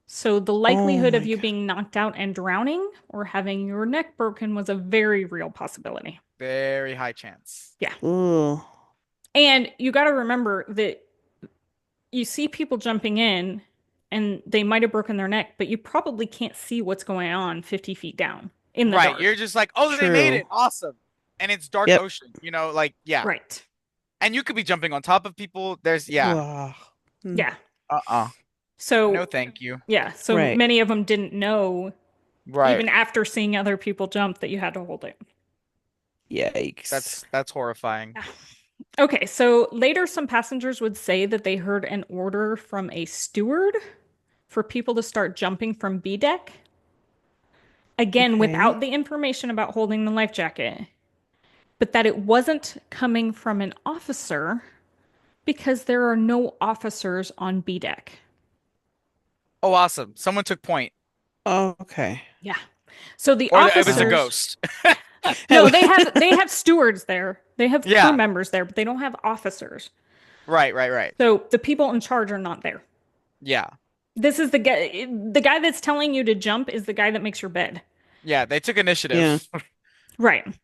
So the Oh likelihood of my you God. being knocked out and drowning or having your neck broken was a very real possibility. Very high chance. Yeah. Ugh. And you got to remember that you see people jumping in and they might have broken their neck, but you probably can't see what's going on 50 feet down in the Right. dark. You're just like, oh, they made True. it. Awesome. And it's dark Yep. ocean, like, yeah. Right. And you could be jumping on top of people. Yeah. Ugh. Mm. Yeah. Uh-uh. No, So, thank you. yeah. So Right. many of them didn't know, Right. even after seeing other people jump, that you had to hold it. Yikes. That's horrifying. Yeah. Okay. So later, some passengers would say that they heard an order from a steward for people to start jumping from B deck. Again, Okay. without the information about holding the life jacket, but that it wasn't coming from an officer because there are no officers on B deck. Oh, awesome. Someone took point. Oh, okay. Yeah. So the Or it was a officers, ghost. no, they have stewards there. They have crew Yeah. members there, but they don't have officers. Right. So the people in charge are not there. Yeah. This is the guy that's telling you to jump is the guy that makes your bed. Yeah, they took initiative. Yeah. Right. They were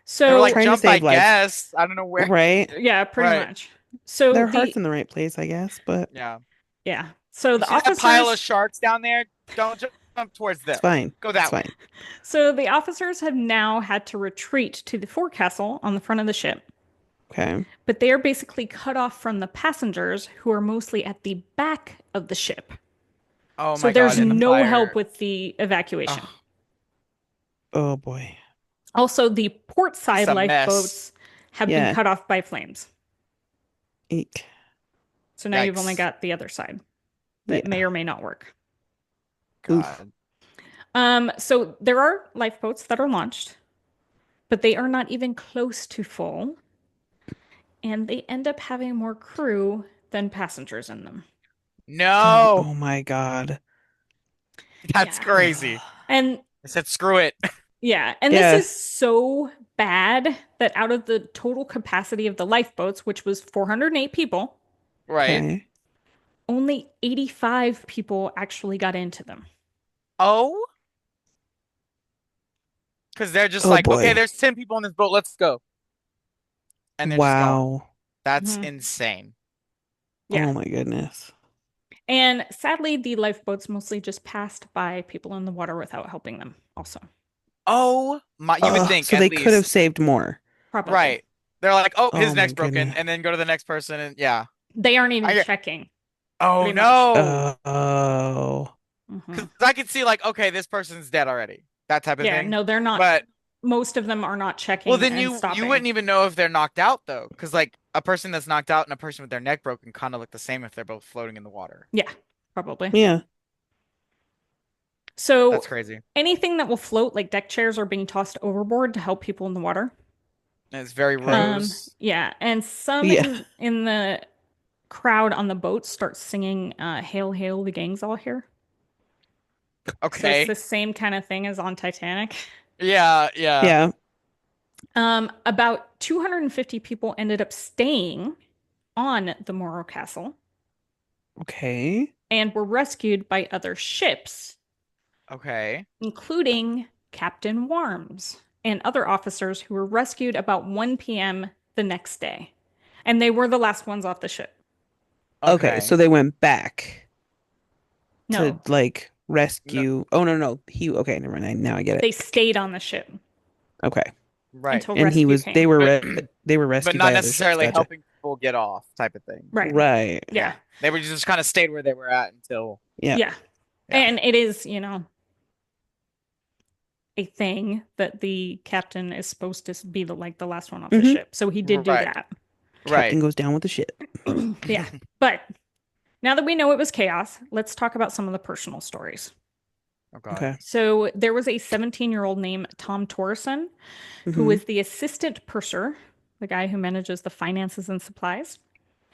So like, Trying to jump, I save lives. guess. I don't know where. Right. yeah, pretty Right. much. So Their heart's in the right place, I guess, but Yeah. yeah. So You the see that pile of officers sharks down there? Don't jump towards them. it's fine. Go that It's way. fine. so the officers have now had to retreat to the forecastle on the front of the ship. Okay. But they are basically cut off from the passengers who are mostly at the back of the ship. Oh So my there's God, in the no fire. help with the evacuation. Ugh, Oh boy. Also, the port side it's a lifeboats mess. have been Yeah. cut off by flames. Eek. So now you've only Yikes. got the other side that Yeah. may or may not work. Oof. God. So there are lifeboats that are launched, but they are not even close to full, and they end up having more crew than passengers in them. No, Oh my God. that's Yeah. crazy. And I said, screw it. yeah, and this Yeah. is so bad that out of the total capacity of the lifeboats, which was 408 people, Right. Okay. only 85 people actually got into them. Oh, because they're just Oh like, okay, boy. there's 10 people on this boat. Let's go. And they're just going. Wow. That's Mhm. insane. Yeah. Oh my goodness. And sadly, the lifeboats mostly just passed by people in the water without helping them, also. Oh my, you would think So at they could have least. saved more. Probably. Right. They're like, oh, his Oh my neck's broken, goodness. and then go to the next person, and yeah. They aren't even I get, checking, oh pretty much. no. Oh. Hmm. Because I could see like, okay, this person's dead already. That type of Yeah, thing. no, they're not. But Most of them are not well, checking then and you stopping. wouldn't even know if they're knocked out though, because like a person that's knocked out and a person with their neck broken kind of look the same if they're both floating in the water. Yeah, probably. Yeah. That's So crazy. anything that will float, like deck chairs, are being tossed overboard to help people in the water. And it's very Okay. Rose. Yeah, and some Yeah. in the crowd on the boat start singing "Hail, Hail, the gang's all here." So it's the Okay. same kind of thing as on Titanic. Yeah, yeah. Yeah. About 250 people ended up staying on the Morro Castle Okay. and were rescued by other ships, Okay. including Captain Warms and other officers who were rescued about 1 p.m. the next day. And they were the last ones off the ship. Okay. Okay. So they went back to No, like No, rescue. Oh no, no. Okay, never mind. Now I get they it. stayed on the ship Okay. right. until And rescue they came. were But they were but rescued not by other ships. necessarily Gotcha. helping people get off type of thing. Right. Right. Yeah. Yeah. They were just kind of stayed where they were at until Yeah. Yeah. yeah. And it is, a thing that the captain is supposed to be the last one off the Hmm. ship. So he did do Right. that. Right. Captain goes down with the ship. Yeah. But now that we know it was chaos, let's talk about some of the personal stories. Oh God. Okay. So there was a 17-year-old named Tom Torreson who Hmm. was the assistant purser, the guy who manages the finances and supplies.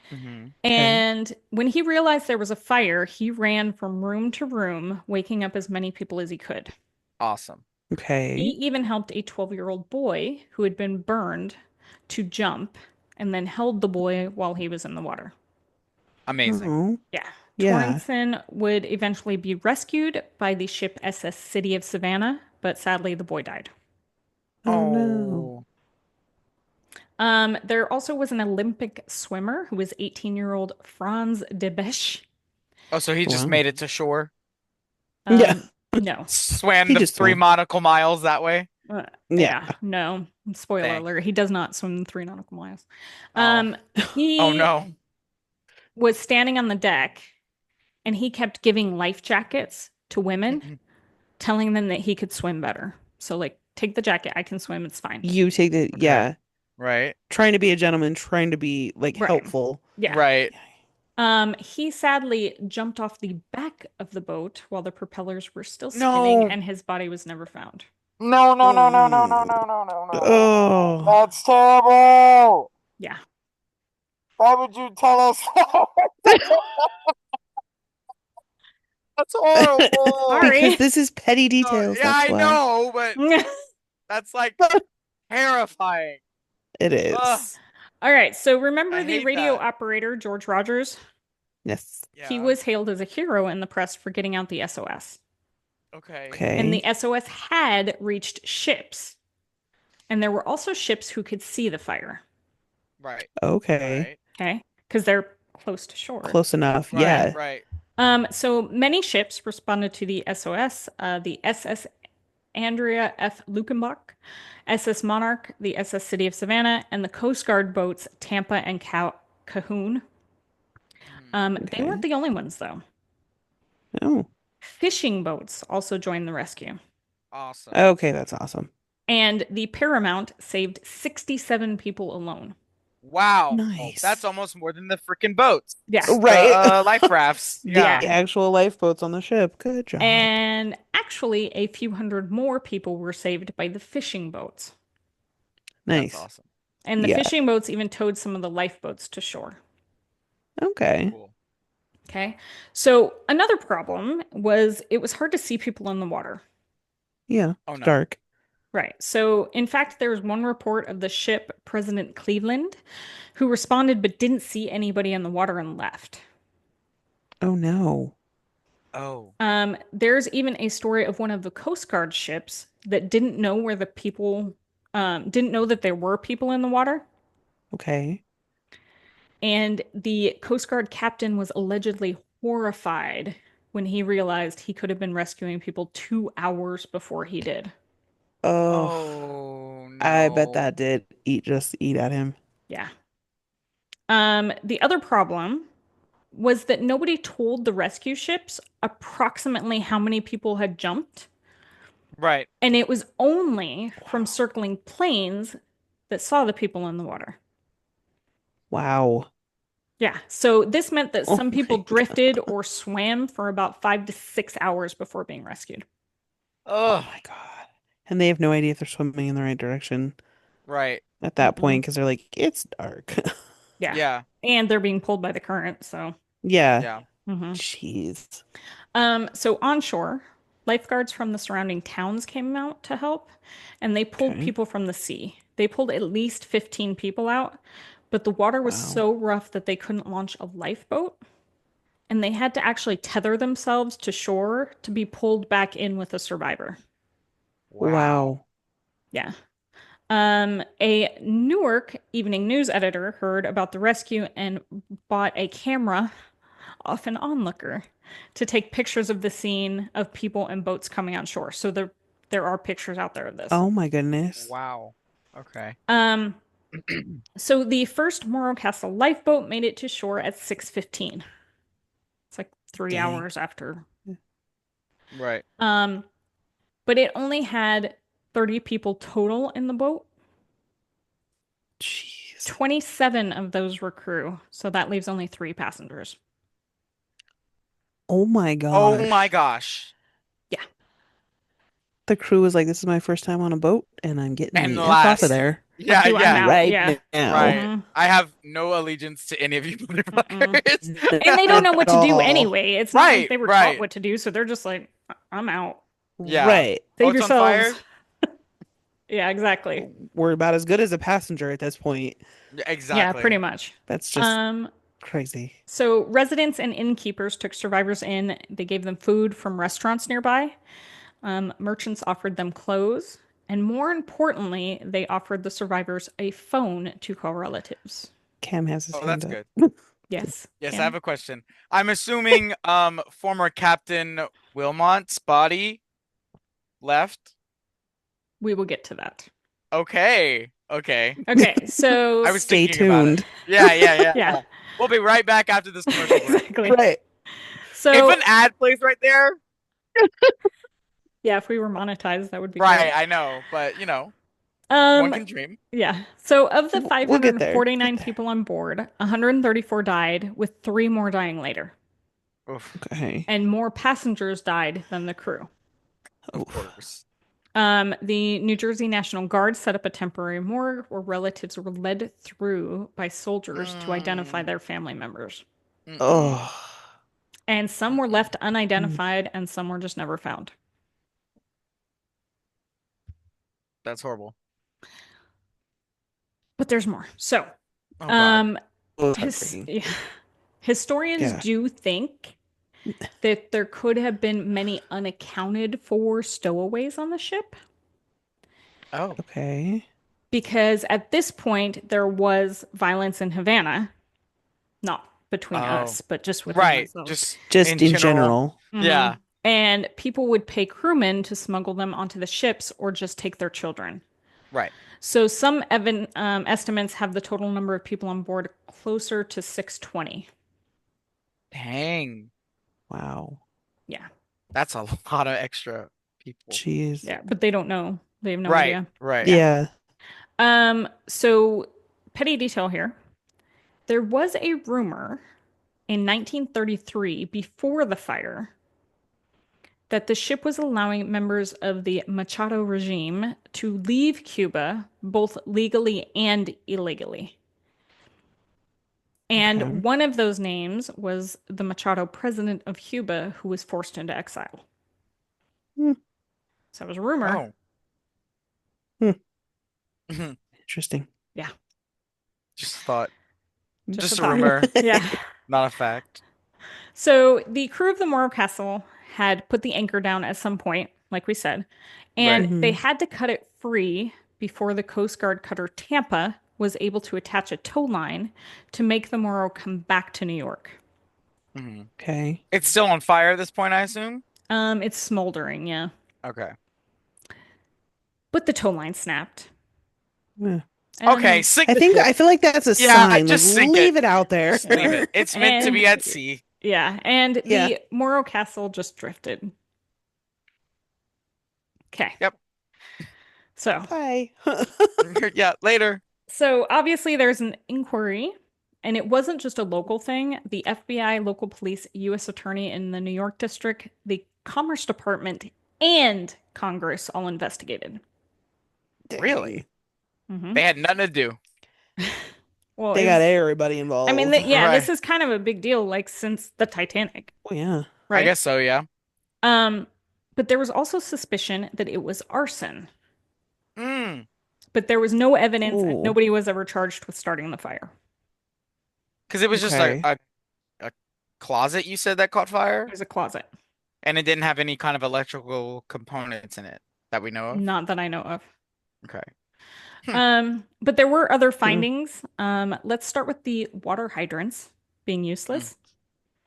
Hmm. Okay. And when he realized there was a fire, he ran from room to room, waking up as many people as he could. Awesome. He Okay. even helped a 12-year-old boy who had been burned to jump and then held the boy while he was in the water. Amazing. Oh. Yeah. Yeah. Torrenson would eventually be rescued by the ship SS City of Savannah, but sadly the boy died. Oh no. Oh. There also was an Olympic swimmer who was 18-year-old Franz de Besch. Oh, so he just Wow. made it to shore. Yeah. No. Swam He the just three swam. nautical miles that way. Uh, Yeah. yeah, no. Spoiler Dang. alert, he does not swim 3 nautical miles. Oh. Oh He no. was standing on the deck and he kept giving life jackets to women, Mhm. telling them that he could swim better. So, like, take the jacket, I can swim, it's fine. You take the Okay. yeah. Right. Trying to be a gentleman, trying to be like Right. helpful. Yeah. Right. He sadly jumped off the back of the boat while the propellers were still spinning No. and his body was never found. No, no, no, no, no, no, Oh. no, no, no, no, no, no. Oh. That's terrible. Yeah. Why would you tell us That's horrible. Because Sorry. this is petty details, Yeah, that's I why. know, but that's like terrifying. It Ugh, is. All right. So remember I the hate radio that. operator, George Rogers? Yes. He Yeah. was hailed as a hero in the press for getting out the SOS. Okay. And Okay. the SOS had reached ships. And there were also ships who could see the fire. Right. Okay. Right. Okay. Because they're close to shore. Close enough. Right. Yeah. Right. So many ships responded to the SOS. The SS Andrea F. Lukenbach, SS Monarch, the SS City of Savannah, and the Coast Guard boats Tampa and Cahoon. Mhm. They weren't Okay. the only ones, though. Oh. Fishing boats also joined the rescue. Awesome. Okay, that's awesome. And the Paramount saved 67 people alone. Wow. That's Nice. almost more than the freaking boats. Yeah. The Right. life rafts. The Yeah. Yeah. actual lifeboats on the ship. Good job. And actually, a few hundred more people were saved by the fishing boats. That's Nice. awesome. And the Yeah. fishing boats even towed some of the lifeboats to shore. Okay. Cool. Okay. So another problem was it was hard to see people in the water. Yeah. Oh It's no. dark. Right. So, in fact, there was one report of the ship President Cleveland who responded but didn't see anybody in the water and left. Oh no. Oh. There's even a story of one of the Coast Guard ships that didn't know didn't know that there were people in the water. Okay. And the Coast Guard captain was allegedly horrified when he realized he could have been rescuing people 2 hours before he did. Oh, Oh I bet no. that did eat at him. Yeah. The other problem was that nobody told the rescue ships approximately how many people had jumped. Right. And it was only from Wow. circling planes that saw the people in the water. Wow. Yeah. So this meant that Oh some people my God. drifted or swam for about 5 to 6 hours before being rescued. Oh Ugh. my God. And they have no idea if they're swimming in the right direction Right. at that Mm-mm. point because they're like, it's dark. Yeah. Yeah. And they're being pulled by the current. So, Yeah. Yeah. mhm. Jeez. So onshore, lifeguards from the surrounding towns came out to help, and they pulled Okay. people from the sea. They pulled at least 15 people out, but the water was Wow. so rough that they couldn't launch a lifeboat, and they had to actually tether themselves to shore to be pulled back in with a survivor. Wow. Wow. Yeah. A Newark Evening News editor heard about the rescue and bought a camera off an onlooker to take pictures of the scene of people and boats coming on shore. So there are pictures out there of this. Oh my goodness. Wow. Okay. Um, so the first Morro Castle lifeboat made it to shore at 6:15. It's like three Dang. hours after. Right. Um, but it only had 30 people total in the boat. Jeez. 27 of those were crew, so that leaves only three passengers. Oh my Oh my gosh. gosh. Yeah. The crew was like, this is my first time on a boat and I'm getting And the F off of last. there Fuck Yeah, you, I'm yeah. out. right Yeah. now. Right. hmm I have no allegiance to any of you Mm-mm. motherfuckers. And they don't Not know at what to do all. anyway. It's not like Right, they were taught right. what to do, so they're just like, I'm out. Yeah. Right. Save Boat's on yourselves. fire? Yeah, exactly. We're about as good as a passenger at this point. Yeah, Yeah, pretty exactly. much. That's just Um, crazy. so residents and innkeepers took survivors in. They gave them food from restaurants nearby. Merchants offered them clothes. And more importantly, they offered the survivors a phone to call relatives. Cam has his Oh, that's hand up. good. Yes, Yes, I have Cam, a question. I'm assuming former Captain Wilmot's body left. we will get to that. Okay. Okay. Okay, so I was Stay thinking about it. tuned. Yeah, yeah, yeah, yeah. We'll be right back after this commercial break. exactly. Right. If So an ad plays right there, yeah, if we were monetized, that would be right, great. I know, but one Um, can dream. yeah. So of the We'll get there. We'll get 549 there. people on board, 134 died, with three more dying later. Oof, Okay. And more passengers died than the crew. of Oof. course. The New Jersey National Guard set up a temporary morgue where relatives were led through by soldiers to identify Mm, their family members. mm-mm, Oh. And some were mm-mm. left unidentified and some were just never found. That's horrible. But there's more. So, Oh God. um, Oh, it's his, heartbreaking. historians Yeah. do think that there could have been many unaccounted for stowaways on the ship Oh. Okay. because at this point there was violence in Havana, not between Oh. us, but just within Right. themselves. Just in Just in general. general. hmm Yeah. And people would pay crewmen to smuggle them onto the ships or just take their children. Right. So some estimates have the total number of people on board closer to 620. Dang. Wow. Yeah. That's a lot of extra people. Jeez. Yeah, but they don't know. They have no Right. idea. Right. Yeah. Yeah. So petty detail here. There was a rumor in 1933 before the fire that the ship was allowing members of the Machado regime to leave Cuba both legally and illegally. And Okay. one of those names was the Machado president of Cuba, who was forced into exile. Hmm. So it was a rumor. Oh. Hmm. Mhm. Interesting. Yeah, Just thought. just a Just a thought. rumor, Yeah. not a fact. So the crew of the Morro Castle had put the anchor down at some point, like we said, and Right. they Hmm. had to cut it free before the Coast Guard cutter Tampa was able to attach a tow line to make the Morro come back to New York. Hmm. Okay. It's still on fire at this point, I assume? It's smoldering, yeah. Okay. But the tow line snapped. Yeah. Okay, And sink I the think ship. I feel like that's a Yeah, sign. Like just sink it. leave it out there. Just leave yeah. it. It's meant to be And at sea. yeah, and Yeah. the Morro Castle just drifted. Okay. Yep. So, Bye. Yeah, later. so obviously there's an inquiry, and it wasn't just a local thing. The FBI, local police, U.S. Attorney in the New York district, the Commerce Department, and Congress all investigated. Dang. Really? Hmm. They had nothing to do. Well, They got everybody involved. yeah, this Right. is kind of a big deal, like since the Titanic, Oh yeah. I right? guess so, yeah. Um, but there was also suspicion that it was arson, Mm. but there was no evidence, and Oh. nobody was ever charged with starting the fire. Because it was just Okay. a closet you said that caught It fire, was a closet, and it didn't have any kind of electrical components in it that we know of. not that I know of. Okay. Hmm. But there were other Hmm. findings. Let's start with the water hydrants being Mm. useless.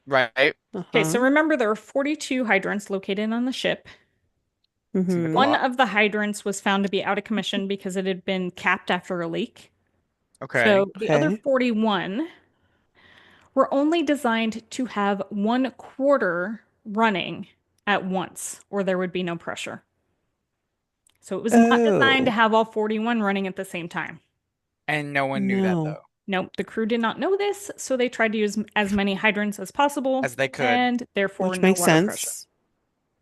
Right. Okay, so Uh-huh. remember there are 42 hydrants located on the ship. Seems like a Mm-hmm. One lot. of the hydrants was found to be out of commission because it had been capped after a leak. Okay. So the other Okay. 41 were only designed to have one quarter running at once, or there would be no pressure. So it was not designed to Oh. have all 41 running at the same time. And no one knew that No. though, Nope, the crew did not know this, so they tried to use as many hydrants as possible, as they could. and therefore Which no makes water pressure. sense.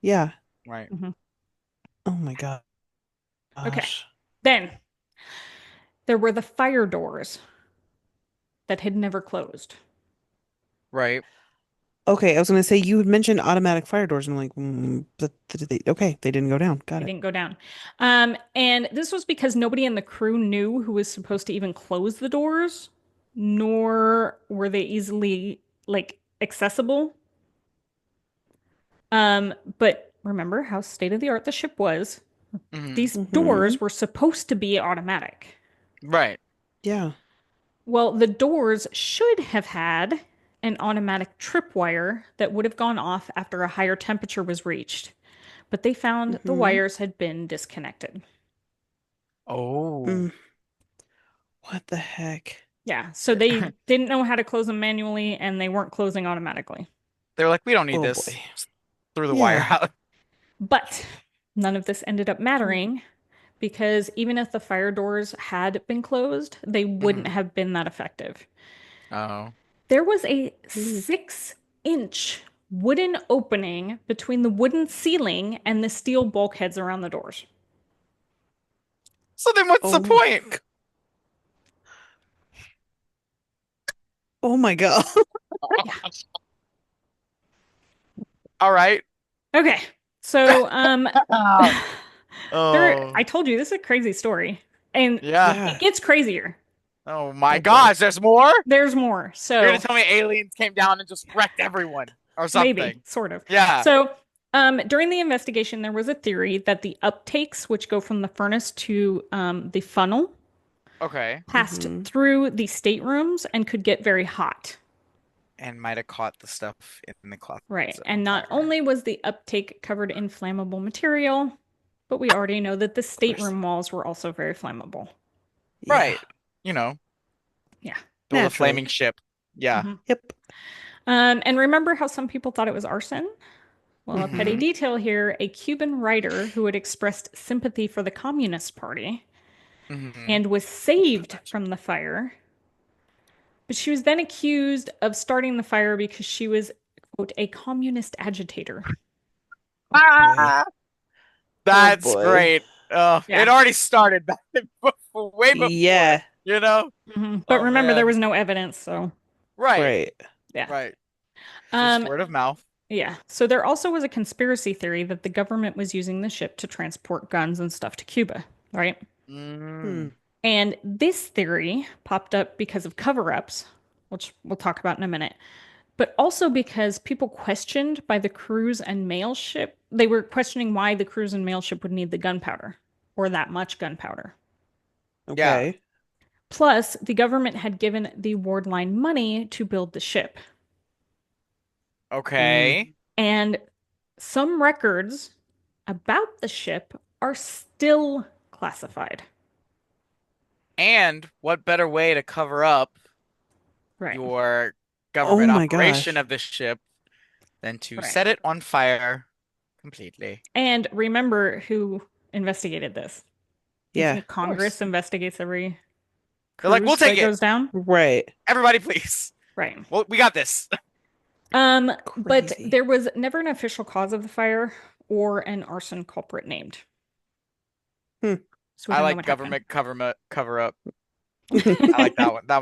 Yeah. Right. Mhm. Oh my Okay, gosh. then there were the fire doors that had never closed. Right. Okay, I was gonna say you had mentioned automatic fire doors, and I'm like, okay, they didn't go down. Got They it. didn't go down. And this was because nobody in the crew knew who was supposed to even close the doors, nor were they easily like accessible. But remember how state of the art the ship was. Hmm. These Mm-hmm. doors were supposed to be automatic. Right. Yeah. Well, the doors should have had an automatic tripwire that would have gone off after a higher temperature was reached, but they found the Mm-hmm. wires had been disconnected. Oh. Mm. What the heck? Yeah, so they didn't know how to close them manually and they weren't closing automatically. They're like, we don't need Oh this. boy. Just threw the wire Yeah. out. But none of this ended up mattering because even if the fire doors had been closed, they wouldn't Hmm. have been that effective. Oh. There was a Mm. 6-inch wooden opening between the wooden ceiling and the steel bulkheads around the doors. So then what's the Oh my. point? Oh my God. Yeah. All right. Okay. So, I Oh. told you this is a crazy story, and Yeah. it Yeah. gets crazier. Oh my Oh boy. gosh, there's more? There's more. You're gonna So, tell me aliens came down and just wrecked everyone or maybe, something. sort of. Yeah. So, during the investigation, there was a theory that the uptakes, which go from the furnace to the funnel, Okay. passed Mm-hmm. through the staterooms and could get very hot. And might have caught the stuff in the closet Right. on And not fire. only was the uptake covered in flammable material, but we already know that the Of course. stateroom walls were also very flammable. Yeah. Right. You know, Yeah. build a Naturally. flaming ship. Yeah. Mhm. Yep. And remember how some people thought it was arson? Well, a petty Hmm. detail here, a Cuban writer who had expressed sympathy for the Communist Party Hmm. and was saved from the fire, but she was then accused of starting the fire because she was, quote, a communist agitator. boy. That's Boy. great. It Yeah. already started back way before, Yeah. you know? But Oh remember, there man. was no evidence, so Right, Right. yeah. right. Just Um, word of mouth. yeah. So there also was a conspiracy theory that the government was using the ship to transport guns and stuff to Cuba, right? Hmm. Mm, And this theory popped up because of cover-ups, which we'll talk about in a minute, but also because people questioned by the cruise and mail ship, they were questioning why the cruise and mail ship would need the gunpowder or that much gunpowder. yeah. Okay. Plus, the government had given the Ward Line money to build the ship. Mm. Okay. And some records about the ship are still classified. And what better way to cover up Right, your Oh government my operation gosh. of the ship than to right. set it on fire completely? And remember who investigated this. Isn't Yeah. it Of course. Congress investigates every They're like, we'll cruise take that it. goes down? Right. Everybody, please. Right. Well, we got this. But Crazy. there was never an official cause of the fire or an arson culprit named. Hmm. So we I don't know like what happened. government cover up. I like that one. That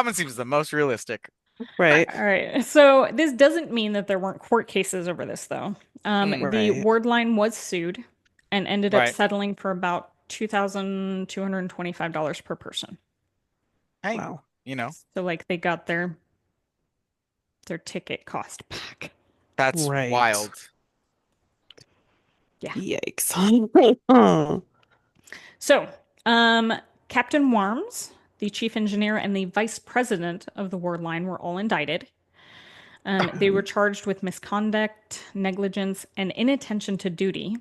one seems the most realistic. Right. All right. So this doesn't mean that there weren't court cases over this, though. Mm, The Right. ward line was sued and ended up right. settling for about $2,225 per person. Hey, Wow. you know, So like they got their ticket cost back. that's Right. wild. Yeah. Yikes. Oh. So, um, Captain Warms, the chief engineer, and the vice president of the ward line were all indicted. They were charged with misconduct, negligence, and inattention to duty,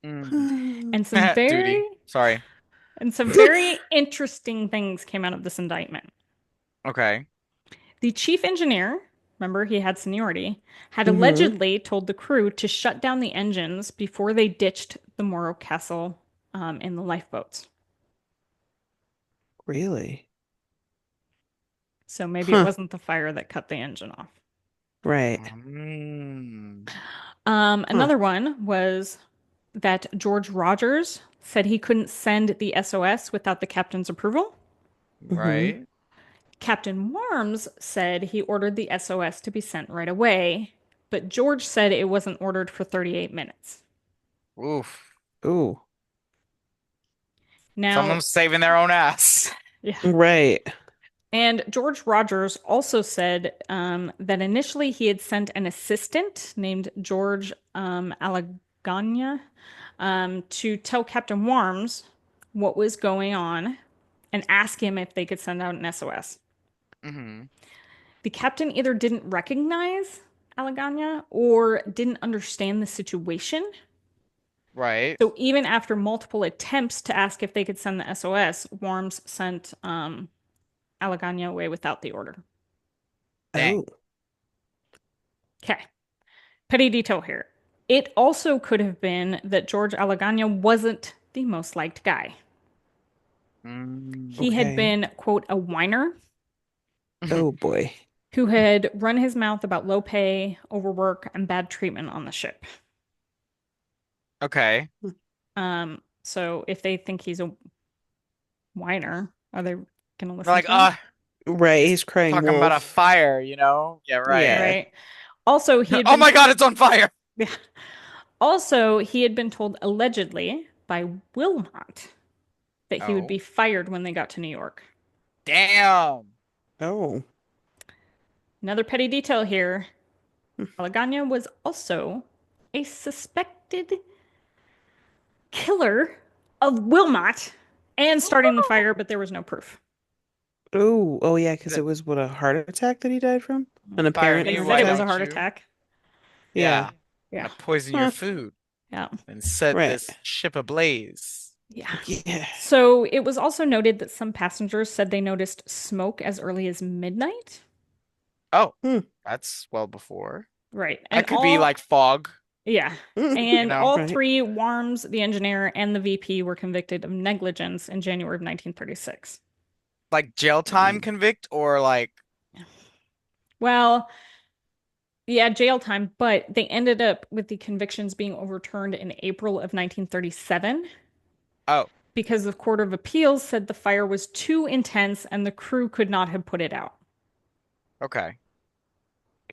Mm. and Duty. Sorry. some very interesting things came out of this indictment. Okay. The chief engineer, remember he had seniority, had Mm-hmm. allegedly told the crew to shut down the engines before they ditched the Morro Castle in the lifeboats. Really? So maybe it Huh. wasn't the fire that cut the engine off. Right. Mm. Huh. Another one was that George Rogers said he couldn't send the SOS without the captain's approval. Mm-hmm. Right. Captain Worms said he ordered the SOS to be sent right away, but George said it wasn't ordered for 38 minutes. Oof. Ooh. Now, Someone's saving their own ass. yeah. Right. And George Rogers also said that initially he had sent an assistant named George Alagana to tell Captain Worms what was going on and ask him if they could send out an SOS. Hmm. The captain either didn't recognize Alagana or didn't understand the situation. Right. So even after multiple attempts to ask if they could send the SOS, Worms sent Alagana away without the order. Dang. Oh. Okay. Petty detail here. It also could have been that George Alagana wasn't the most liked guy. Mm. He had Okay. been, quote, a whiner Oh boy. who had run his mouth about low pay, overwork, and bad treatment on the ship. Okay. So if they think he's a whiner, are they gonna They're listen like, to him? Right. he's He's crying talking about a wolf. fire, you know? Yeah, right. Yeah. Right. Also, he had Oh been my God, it's on fire. also he had been told allegedly by Wilmot that he would be Oh, fired when they got to New York. damn. Oh. Another petty detail here. Alagana was also a suspected killer of Wilmot and starting the fire, but there was no proof. Oh. Oh yeah, because The it was what, a heart attack that he died from? An fire apparent They me, heart said why it was a attack? don't heart you? attack. Yeah. Yeah. Yeah. Gonna poison your Huh. food Yeah. and set Right. this ship ablaze. Yeah. Yeah. So it was also noted that some passengers said they noticed smoke as early as midnight. Oh, Hmm. that's well before. Right. And That could be like fog, yeah. you And know? all Right. three, Warms, the engineer, and the VP were convicted of negligence in January of 1936. Like jail time convict or like, Well, Yeah, jail time, but they ended up with the convictions being overturned in April of 1937 Oh, because the Court of Appeals said the fire was too intense and the crew could not have put it out. okay.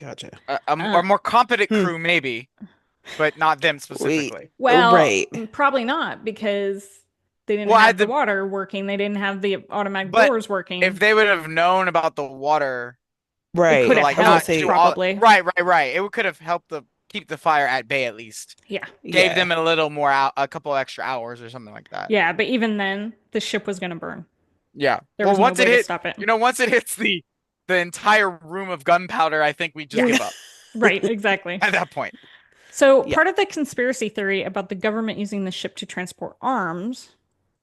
Gotcha. A Uh, more competent Hmm. crew, maybe, but not them Wait. specifically. well, Right. probably not because they didn't Well, I have the the water working. They didn't have the automatic but doors if working. they would have known about the water It could to Right. have like I was gonna not helped, do say, all probably. right. It could have helped the keep the fire at bay at least. Yeah. Gave yeah. them a little more out, a couple extra hours or something like that. Yeah, but even then, the ship was going to burn. Yeah. There Well, was no once it way to hit, stop it. once it hits the entire room of gunpowder, I think we just Yeah, give up right, exactly. at that point. So, Yeah. part of the conspiracy theory about the government using the ship to transport arms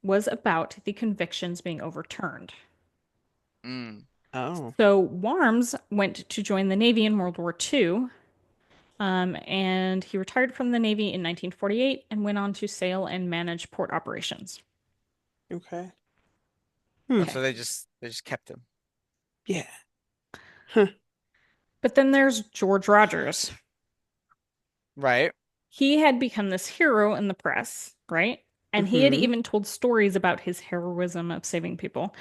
was about the convictions being overturned. Mm. Oh. So, Warms went to join the Navy in World War II, and he retired from the Navy in 1948 and went on to sail and manage port operations. Okay. Oh, Hmm. Okay. so they just kept him. Yeah. Huh. But then there's George Rogers. Right. He had become this hero in the press, right? And he had Mm-hmm. even told stories about his heroism of saving people.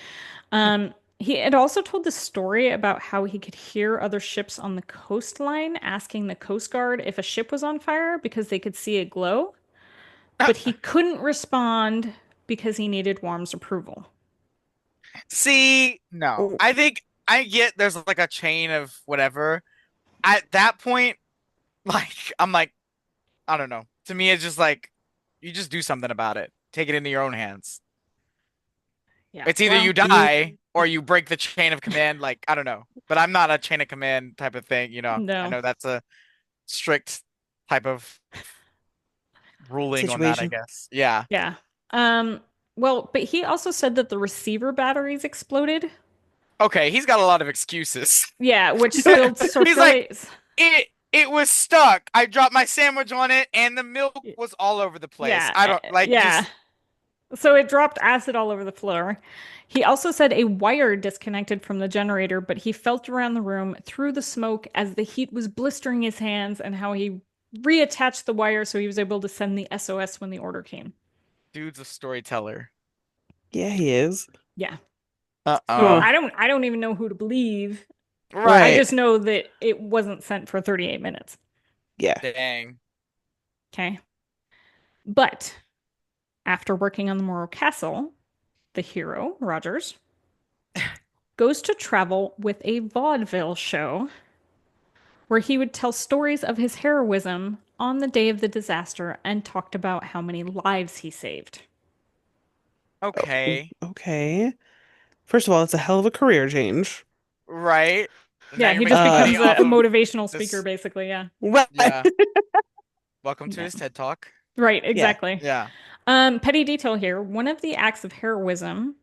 He had also told the story about how he could hear other ships on the coastline asking the Coast Guard if a ship was on fire because they could see it glow, but he couldn't respond because he needed Worm's approval. See, no. Oh, I think I get there's like a chain of whatever. At that point, like I'm like, I don't know. To me, it's just like you just do something about it. Take it into your own hands. Yeah. It's either Well, you die or you break the chain of command. Like, I don't know. But I'm not a chain of command type of thing, you know. I no. know that's a strict type of ruling on that, I situation. guess. Yeah. Yeah. Um, well, but he also said that the receiver batteries exploded. Okay, he's got a lot of excuses. Yeah, which spilled He's like, circulates. it was stuck. I dropped my sandwich on it and the milk was all over the place. Yeah, I don't like yeah. just So it dropped acid all over the floor. He also said a wire disconnected from the generator, but he felt around the room through the smoke as the heat was blistering his hands and how he reattached the wire so he was able to send the SOS when the order came. dude's a storyteller. Yeah, he is. Yeah. So Huh. Uh-oh. I don't even know who to believe. I Right. Right. just know that it wasn't sent for 38 minutes. Yeah. Dang. Okay. But after working on the Morro Castle, the hero, Rogers, goes to travel with a vaudeville show where he would tell stories of his heroism on the day of the disaster and talked about how many lives he saved. Oh, Okay. okay. First of all, it's a hell of a career change. Right. Now Yeah, you're he just making money becomes off a of motivational speaker, this. basically. Yeah. What? Yeah. Welcome to Yeah. his TED Talk. Right, Yeah. exactly. Yeah. Petty detail here. One of the acts of heroism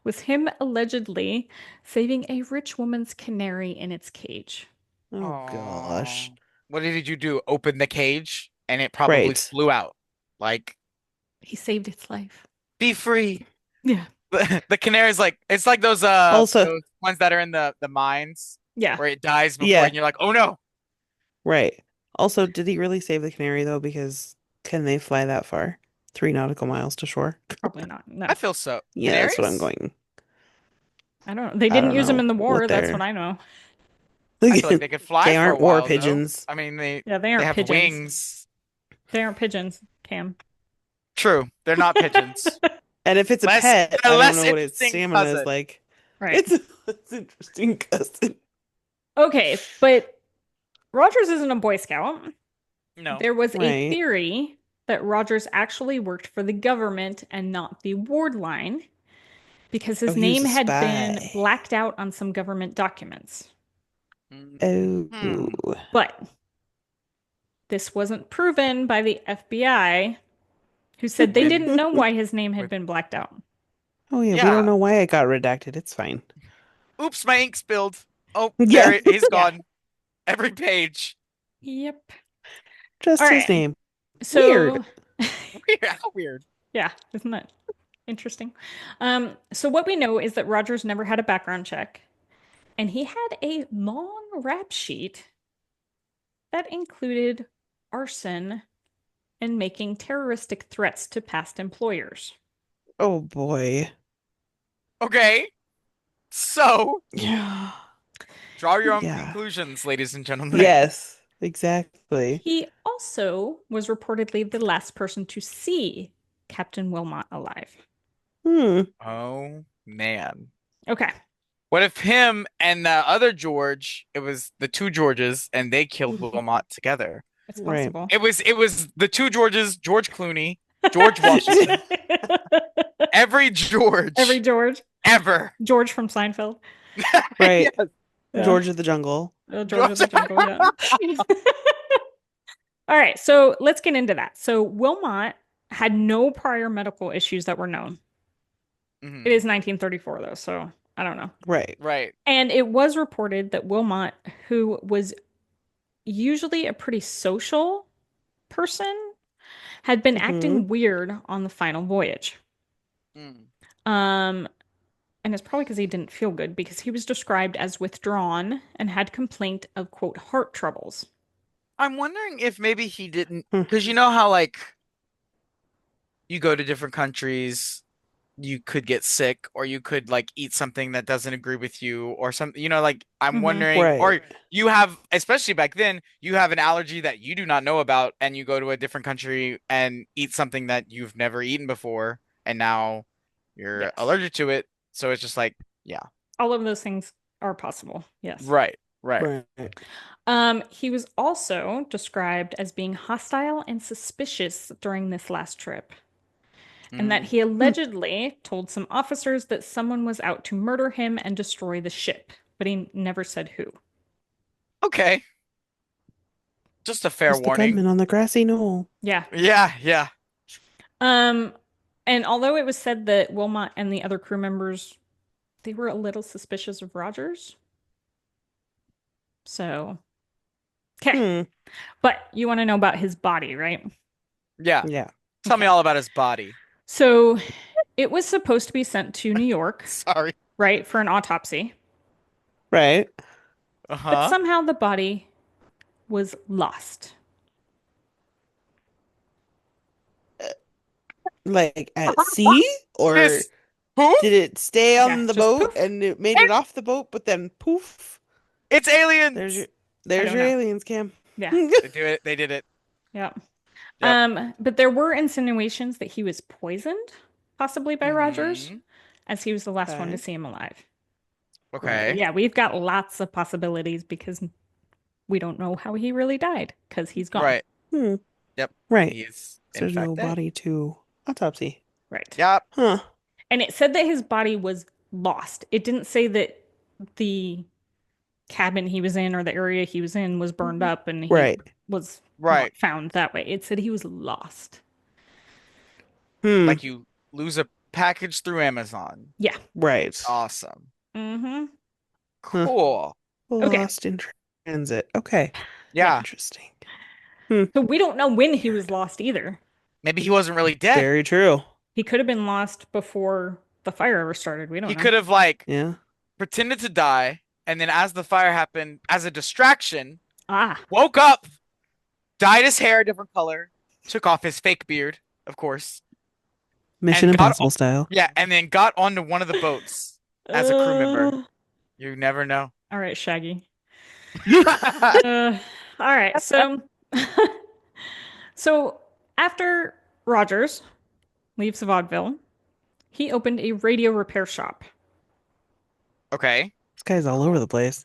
was him allegedly saving a rich woman's canary in its cage. Oh gosh. Oh. What did you do? Open the cage and it probably Right. flew out. Like, He saved its life. be free. Yeah. The canary's like it's like Also, those ones that are in the mines Yeah. where it dies before yeah, and you're like, oh no. right. Also, did he really save the canary though? Because can they fly that far? 3 nautical miles to shore? Probably not. I No. feel so. Yeah, that's what I'm Canaries? going. I don't know. They I didn't don't use them know in the what war. That's what they're. I know. I feel like they could fly They for a aren't war while though. pigeons. I mean Yeah, they they aren't have pigeons. wings. They aren't pigeons, Cam. True, they're not pigeons. And if it's a Less pet, a I don't less know what its interesting stamina is cousin. like. Right. It's interesting cousin. Okay, but Rogers isn't a Boy Scout. No. There was a Right. theory that Rogers actually worked for the government and not the ward line because Oh, his he was name a had been spy. blacked out on some government documents. Oh. Hmm. But this wasn't proven by the FBI, who said they When didn't know why his name had with been blacked out. Oh yeah, we don't yeah. know why it got redacted. It's fine. Oops, my ink spilled. Oh, Yeah, there he's Yeah. gone. Every page. Yep. All just his right. name. Weird. So, Weird. How weird. yeah, isn't that interesting? So what we know is that Rogers never had a background check, and he had a long rap sheet that included arson and making terroristic threats to past employers. Oh boy. Okay. So Yeah. draw your own Yeah. conclusions, ladies and gentlemen. Yes, exactly. He also was reportedly the last person to see Captain Wilmot alive. Hmm. Oh man. Okay. What if him and the other George, it was the two Georges, and they killed Wilmot together? It's Right. possible. It was the two Georges, George Clooney, George Washington, every George Every George. ever. George from Seinfeld. Right. Yes. Yeah. George of the Jungle. George of the Jungle, yeah. All right, so let's get into that. So Wilmot had no prior medical issues that were known. Mhm. It is 1934, though, so I don't know. Right. Right. And it was reported that Wilmot, who was usually a pretty social person, had been acting weird on the final voyage. Mm. And it's probably because he didn't feel good, because he was described as withdrawn and had complaint of, quote, heart troubles. I'm wondering if maybe he didn't, Hmm. because you know how like you go to different countries, you could get sick, or you could like eat something that doesn't agree with you, or something, like I'm wondering, or Right. you have, especially back then, you have an allergy that you do not know about, and you go to a different country and eat something that you've never eaten before, and now you're Yes. allergic to it. So it's just like, yeah. All of those things are possible. Yes. Right, right. He was also described as being hostile and suspicious during this last trip, and that he allegedly told some officers that someone was out to murder him and destroy the ship, but he never said who. Okay. Just a fair Just the gunman warning. on the grassy knoll. Yeah. Yeah. And although it was said that Wilmot and the other crew members, they were a little suspicious of Rogers. So, okay. Hmm. But you want to know about his body, right? Yeah. Yeah. Tell me all about his body. So it was supposed to be sent to New York, Sorry. right, for an autopsy. Right. But Uh-huh. somehow the body was lost. Like at sea, or This poof? did it stay Yeah, on the just boat poof. and it made it off the boat, but then poof? It's aliens. There's don't your know. aliens, Cam. Yeah. They do it. They did it. Yeah. Yep. But there were insinuations that he was poisoned, possibly by Rogers, Mhm. as he was the last one to Okay. see him alive. Okay. Yeah, we've got lots of possibilities because we don't know how he really died because he's gone. Right. Hmm. Yep. Right. He is So in there's fact no dead. body to autopsy. Right. Yep. Huh. And it said that his body was lost. It didn't say that the cabin he was in or the area he was in was burned up and he Right. was Right. not found that way. It said he was lost. Hmm. Like you lose a package through Amazon. Yeah. Right. Awesome. Mm-hmm. Huh. Cool. Okay. Lost in transit. Okay. Yeah. Interesting. So we don't know when he was lost either. Maybe he wasn't really dead. Very true. He could have been lost before the fire ever started. We don't He know. could have like Yeah. pretended to die, and then as the fire happened, as a distraction, Ah, woke up, dyed his hair a different color, took off his fake beard, of course. Mission And got- Impossible style. Yeah, and then got onto one of the boats as a crew member. Uh, You never know. All right, Shaggy. All right, so after Rogers leaves vaudeville, he opened a radio repair shop Okay. This guy's all over the place.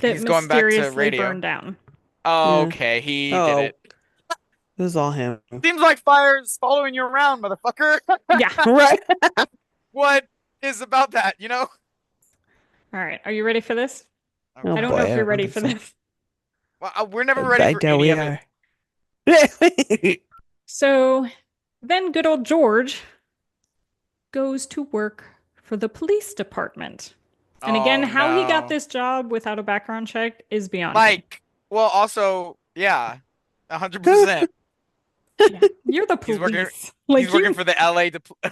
that He's going back to mysteriously radio. burned down. Oh, Yeah. okay, he Oh. did it. This is all him. Seems like fire's following you around, motherfucker. Yeah. Right. What is about that, you know? All right, are you ready for this? Oh, I don't boy, know if I you're don't ready think for so. this. Well, we're never ready I for doubt any we of are. it. So then good old George goes to work for the police department. And again, Oh, how he got no. this job without a background check is beyond me. Like, well, also, yeah, 100%. Yeah, you're the He's working- police. Like He's working you- for the LA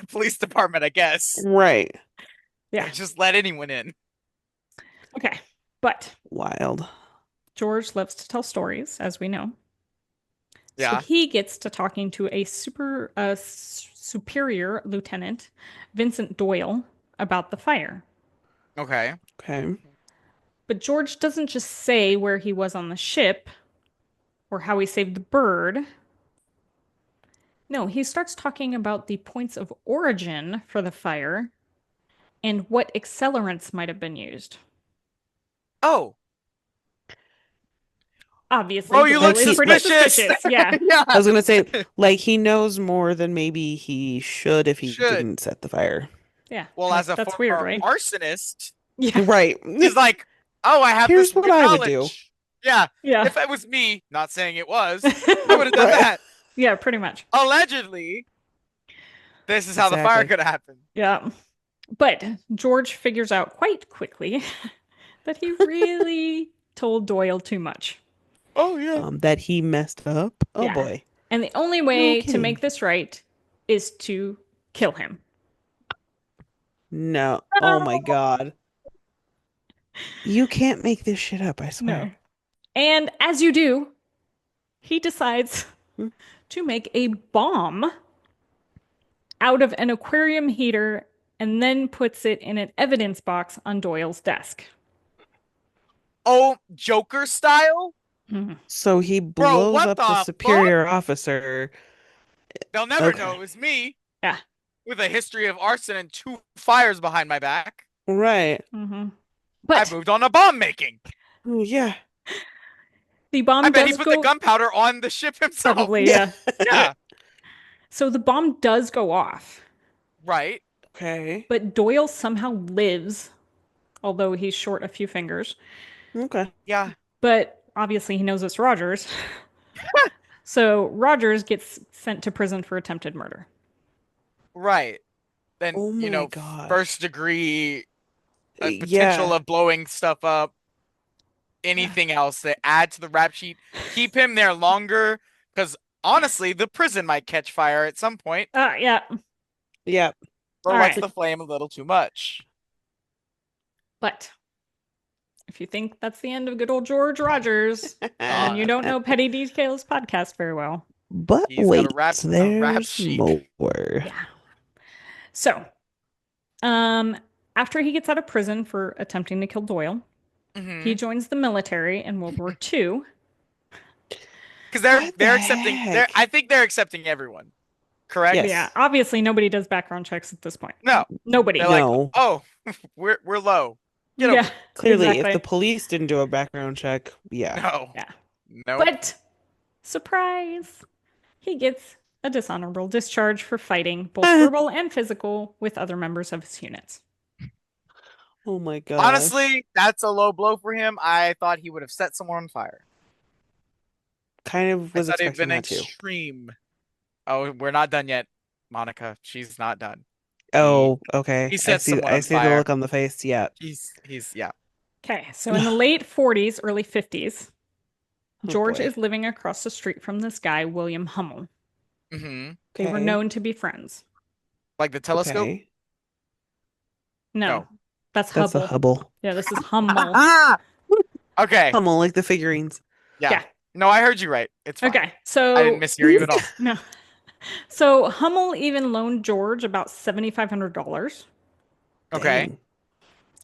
police department, I guess. Right. Yeah. Just let anyone in. Okay. But Wild. George loves to tell stories, as we know. So Yeah. he gets to talking to a superior lieutenant, Vincent Doyle, about the fire. Okay. Okay. But George doesn't just say where he was on the ship or how he saved the bird. No, he starts talking about the points of origin for the fire and what accelerants might have been used. Oh, Obviously, bro, you Doyle look Like is he, pretty like suspicious. suspicious. Yeah. I Yeah. was gonna say, like he knows more than maybe he should if he Should. didn't set the fire. Yeah. Well, Like, as a that's weird, former right? arsonist, Yeah. Right. he's like, oh, I have Here's this what weird I would do. knowledge. Yeah. Yeah. If it was me, not saying it was, I would have done Right. that. Yeah, pretty much. Allegedly, this is how the fire Exactly. could happen. Yeah. But George figures out quite quickly that he really told Doyle too much. Oh yeah. That he messed up. Oh Yeah. boy. And the only No way to kidding. make this right is to kill him. No. Oh my God. You can't make this shit up, I No. swear. And as you do, he decides Hmm. to make a bomb out of an aquarium heater and then puts it in an evidence box on Doyle's desk. Oh, Joker style? Mhm. So he Bro, blows what up the the fuck? superior officer. They'll never Okay. know it was me Yeah. with a history of arson and 2 fires behind my back. Right. Mm-hmm. I But moved on to bomb making. Oh yeah. the I bomb bet he does put the go gunpowder on the ship himself. probably, yeah. Yeah, So the bomb does go off, right. Okay. but Doyle somehow lives, although he's short a few fingers. Okay. Yeah. But obviously he knows it's Rogers. So Rogers gets sent to prison for attempted murder. Right. Then, Oh you my know, gosh. first degree potential Yeah. of blowing stuff up, anything else that add to the rap sheet. Keep him there longer because honestly, the prison might catch fire at some point Yeah. Yeah. or All lights right. the flame a little too much. But if you think that's the end of good old George Rogers, then you don't know Petty Details podcast very well. But He's got wait, a rap there's sheet. more. Yeah. So, after he gets out of prison for attempting to kill Doyle, Mhm. he joins the military in World War II. Because they're What they're the accepting heck? I think they're accepting everyone. Correct? Yes. Yeah, obviously nobody does background checks at this point. No. Nobody. They're like, No. oh, we're low. Get over Yeah, it. Clearly, if exactly. the police didn't do a background check, yeah. No. Yeah. No. But surprise, he gets a dishonorable discharge for fighting, both verbal and physical, with other members of his units. Oh my gosh. Honestly, that's a low blow for him. I thought he would have set someone on fire. Kind of I was thought it'd expecting been that too. extreme. Oh, we're not done yet, Monica. She's not done. Oh, okay. he set someone I on see the fire. look on the face. Yeah. He's yeah. Okay, so in the late 40s, early 50s, Oh, George boy. is living across the street from this guy, William Hummel. Mm-hmm. They were Okay. known to be friends. Like the telescope. Okay. No, No. that's That's the Hubble. Hubble. Yeah, this is Hummel. Ah. Okay. Hummel, like the figurines. Yeah. Yeah. No, I heard you right. It's fine. Okay, so I didn't mishear you at all. no. So Hummel even loaned George about $7,500. Okay.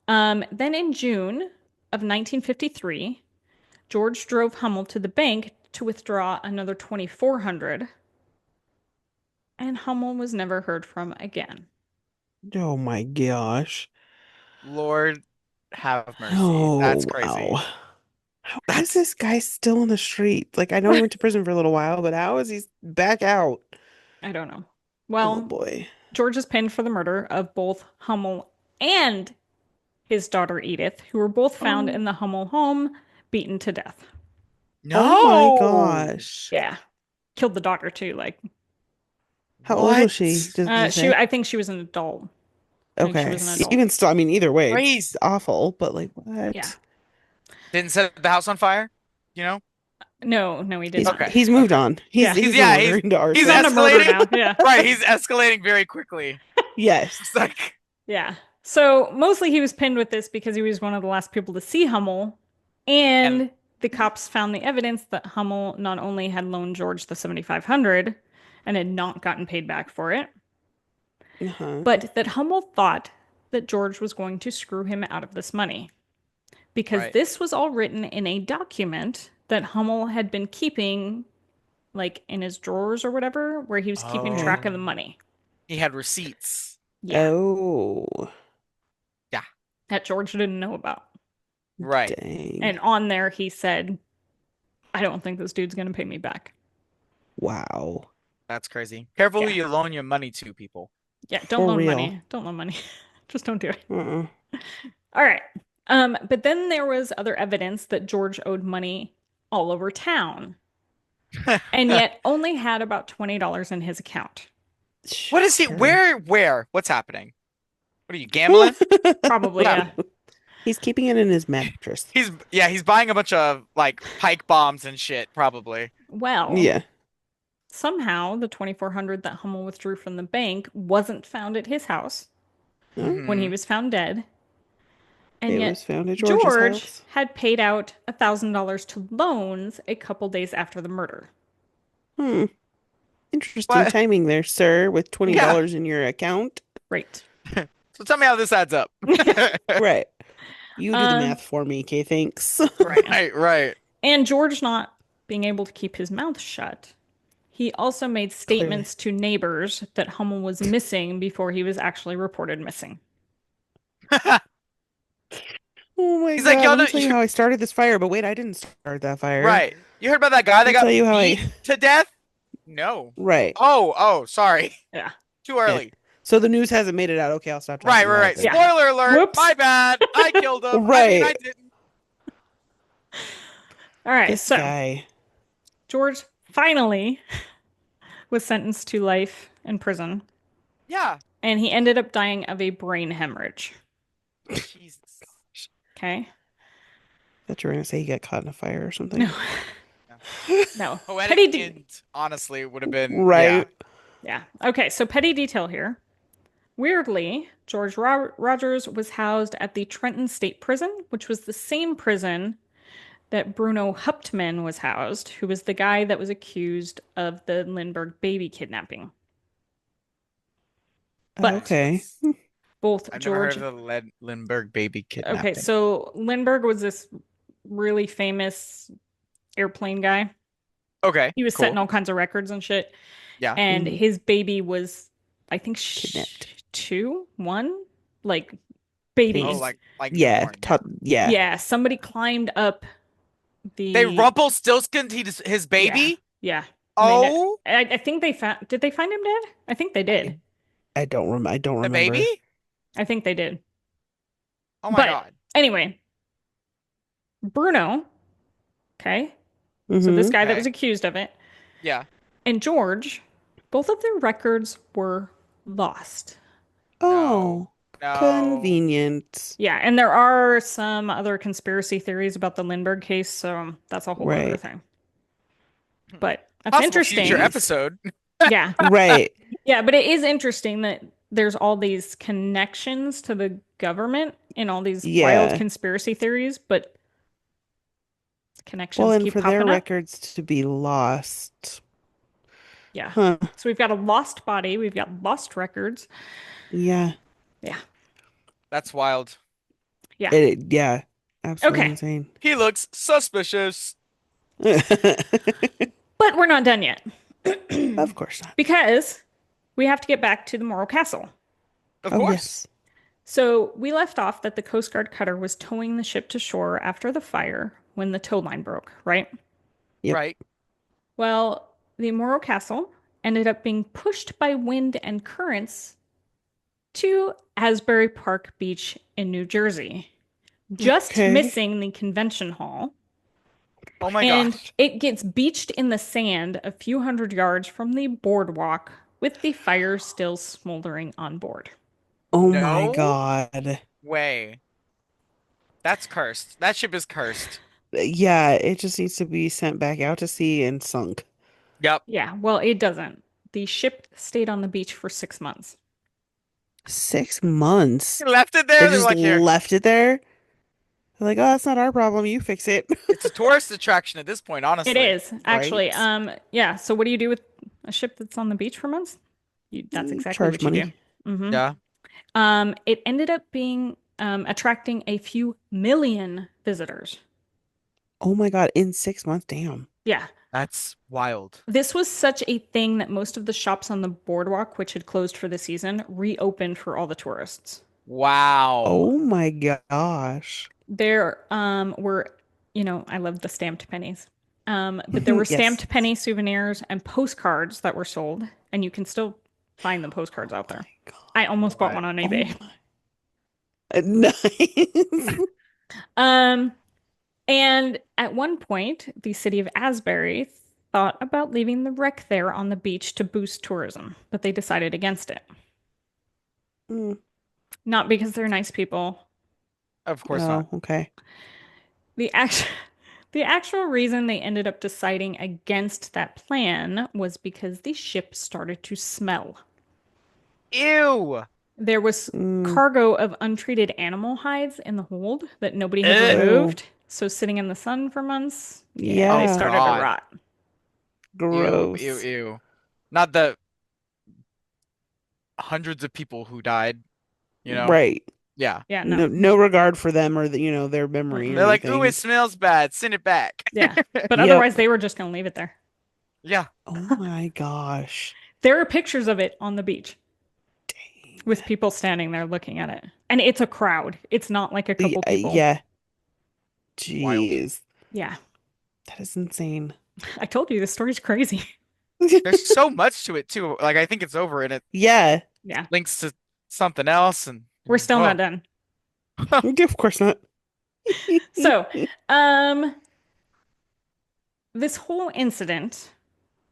Dang. Then in June of 1953, George drove Hummel to the bank to withdraw another $2,400, and Hummel was never heard from again. Oh my gosh. Lord have mercy. Oh, That's crazy. wow. How is this guy still on the street? Like, I know he went to prison for a little while, but how is he back out? I don't know. Oh Well, boy. George is pinned for the murder of both Hummel and his daughter Edith, who were both found Oh. in the Hummel home, beaten to death. Oh my No. gosh. Yeah. Killed the daughter too. Like, How old was What? she? Does it say? I think she was an adult. I think she Okay. was an adult. Even still, I mean, either way, Crazy. it's awful, but like, what? Yeah. Didn't set the house on fire? You know? No, he did He's, not. Okay. he's moved Okay. on. He's, Yeah. he's, Yeah, no longer into arson. He's on to murder now. escalating. Yeah. Right, he's escalating very quickly. Yes. It's like Yeah. So mostly he was pinned with this because he was one of the last people to see Hummel And And the cops found the evidence that Hummel not only had loaned George the 7,500 and had not gotten paid back for it, Uh-huh. but that Hummel thought that George was going to screw him out of this money because right. this was all written in a document that Hummel had been keeping like in his drawers or whatever, where he was keeping Okay. track of the Oh. money. He had receipts. Yeah, Oh, Yeah. that George didn't know about. Right. dang. And on there, he said, I don't think this dude's going to pay me back. Wow. That's crazy. Careful who Yeah. you loan your money to, people. Yeah, don't For loan real. money. Don't loan money. Just don't do it. Uh-uh. All right. But then there was other evidence that George owed money all over town and yet only had about $20 in his account. What is he? Sure. Where? What's happening? What are you gambling? Probably, What yeah. happened? He's keeping it in his mattress. He's buying a bunch of like pike bombs and shit, probably. Well, Yeah. somehow the 2,400 that Hummel withdrew from the bank wasn't found at his house Huh? when he Hmm. was found dead. And It yet was found at George's George house. had paid out $1,000 to loans a couple days after the murder. Hmm. Interesting What? timing there, sir, with Yeah. $20 in your account. Right. So tell me how this adds up. Right. You do the Um, math for me, okay? Thanks. right. Right, right. And George not being able to keep his mouth shut. He also made Clearly. statements to neighbors that Hummel was missing before he was actually reported missing. Oh my He's like, God, y'all let know, me tell you how I started this fire, but wait, I didn't start that fire. right. You heard about that guy Let that me tell got you how beat I. to death? No. Right. Oh, sorry. Yeah. Too Yeah. early. So the news hasn't made it out. Okay, I'll stop Right, talking right, about it right. then. Yeah. Spoiler alert. Whoops. My bad. I killed him. I mean, I Right. didn't. All right. This So guy. George finally was sentenced to life in prison, Yeah. and he ended up dying of a brain hemorrhage. Jesus. I Okay. thought you were gonna say he got caught in a fire or something. No, Yeah. no. Poetic Petty de end, honestly, would have been, yeah. Right. Yeah. Okay. So petty detail here. Weirdly, George Rogers was housed at the Trenton State Prison, which was the same prison that Bruno Hauptmann was housed, who was the guy that was accused of the Lindbergh baby kidnapping. But Okay. That's, both I've never heard George, of the Lindbergh baby okay, kidnapping. so Lindbergh was this really famous airplane guy. Okay, He was setting cool. all kinds of records and shit. Yeah. And Mhm. his baby was, I think, Kidnapped. two, one, like Oh, baby. Pigs. like Yeah. newborn, yeah. Yeah. Yeah, somebody climbed up They the, Rumpelstiltskin'd his yeah, baby? yeah. And Oh, I think they found, did they find him dead? I think they I, did. I don't the baby? remember. I think they did. Oh my But God. anyway, Bruno, okay, so this Mm-hmm. guy that was Okay. accused of it, Yeah. and George, both of their records were lost. No. Oh, No. convenient. Yeah, and there are some other conspiracy theories about the Lindbergh case, so that's a whole other Right. thing. But that's Possible future interesting. Jeez. episode. Yeah. Right. Yeah, but it is interesting that there's all these connections to the government in all these wild Yeah. conspiracy theories, but Well, connections and keep for their popping up. records to be lost. Yeah. Huh. So we've got a lost body, we've got lost records. Yeah. Yeah. That's wild. Yeah. Yeah. Absolutely Okay. insane. He looks suspicious. But we're not done yet Of course not. because we have to get back to the Morro Castle. Of Oh, course. yes. So we left off that the Coast Guard cutter was towing the ship to shore after the fire when the tow line broke, right? Yep. Right. Well, the Morro Castle ended up being pushed by wind and currents to Asbury Park Beach in New Jersey, just Okay. missing the convention hall. Oh my And gosh. it gets beached in the sand a few hundred yards from the boardwalk with the fire still smoldering on board. Oh my No God. way. That's cursed. That ship is cursed. Yeah, it just needs to be sent back out to sea and sunk. Yep. Yeah, well, it doesn't. The ship stayed on the beach for 6 months. 6 months. He left it They there. They were just like, here. left it there. They're like, oh, that's not our problem. You fix it. It's a tourist attraction at this point, It honestly. is actually. Right? Yeah. So what do you do with a ship that's on the beach for months? That's exactly Charge what you do. money. hmm Yeah. It ended up being attracting a few million visitors. Oh my God, in 6 months, damn. Yeah. That's wild. This was such a thing that most of the shops on the boardwalk, which had closed for the season, reopened for all the tourists. Wow. Oh my gosh. There were, I love the stamped pennies. But there were Yes. stamped penny souvenirs and postcards that were sold, and you can still find the postcards Oh out there. my I God. almost bought What? one on Oh eBay. my. Nice. Um, and at one point, the city of Asbury thought about leaving the wreck there on the beach to boost tourism, but they decided against it. Mm. Not because they're nice people. Of course not. Oh, okay. The actual the actual reason they ended up deciding against that plan was because the ship started to smell. Ew. There was Mm. cargo of untreated animal hides in the hold that nobody had Eh. Oh, removed. So sitting in the sun for months, yeah, they Oh yeah. started to God. rot. Ew, ew, Gross. ew. Not the hundreds of people who died, you know? Right. Yeah. Yeah, no. No, no regard for them or their memory or Mm-mm. They're like, ooh, it anything. smells bad. Send it back. Yeah. But Yep. otherwise they were just going to leave it there. Yeah. Oh my gosh. There are pictures of it on the beach Dang. with people standing there looking at it. And it's a crowd. It's not like a couple people. Yeah. Wild. Jeez. Yeah. That is insane. I told you this story's crazy. There's so much to it too. Like I think it's over and it Yeah. Yeah. links to something else and We're still not oh. done. Of course not. So, um, this whole incident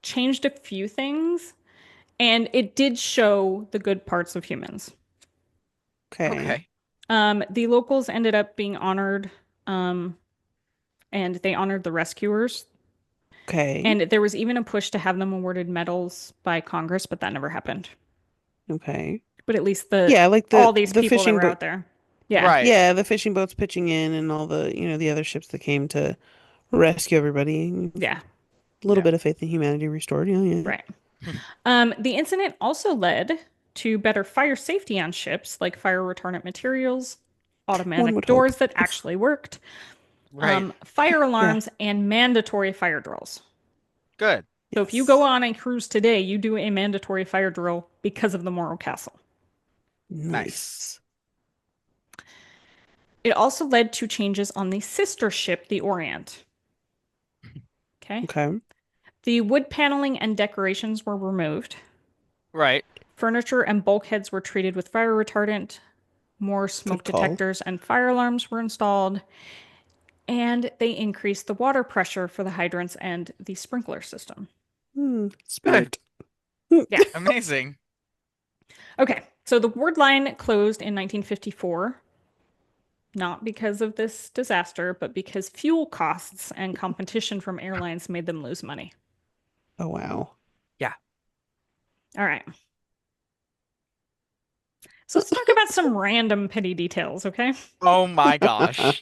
changed a few things, and it did show the good parts of humans. Okay. Okay. The locals ended up being honored, um, and they honored the rescuers. Okay. And there was even a push to have them awarded medals by Congress, but that never happened. Okay. But at least the Yeah, like all the these the people that fishing were boat. out there. Yeah, Right. Yeah, the fishing boats pitching in and all the other ships that came to rescue everybody. yeah, A little Yeah. bit of faith in humanity restored. Yeah, yeah. right. The incident also led to better fire safety on ships, like fire retardant materials, One would automatic hope. doors that actually worked, Right. fire Yeah. alarms, and mandatory fire drills. Good. So if you go Yes. on a cruise today, you do a mandatory fire drill because of the Morro Castle. Nice. Nice. It also led to changes on the sister ship, the Orient. Okay. Okay. The wood paneling and decorations were removed. Right. Furniture and bulkheads were treated with fire retardant. More smoke Good call. detectors and fire alarms were installed. And they increased the water pressure for the hydrants and the sprinkler system. Good. Smart. Yeah. Amazing. Okay. So the ward line closed in 1954, not because of this disaster, but because fuel costs and competition from airlines made them lose money. Oh wow. Yeah. All right. So let's talk about some random petty details, okay? Oh my gosh.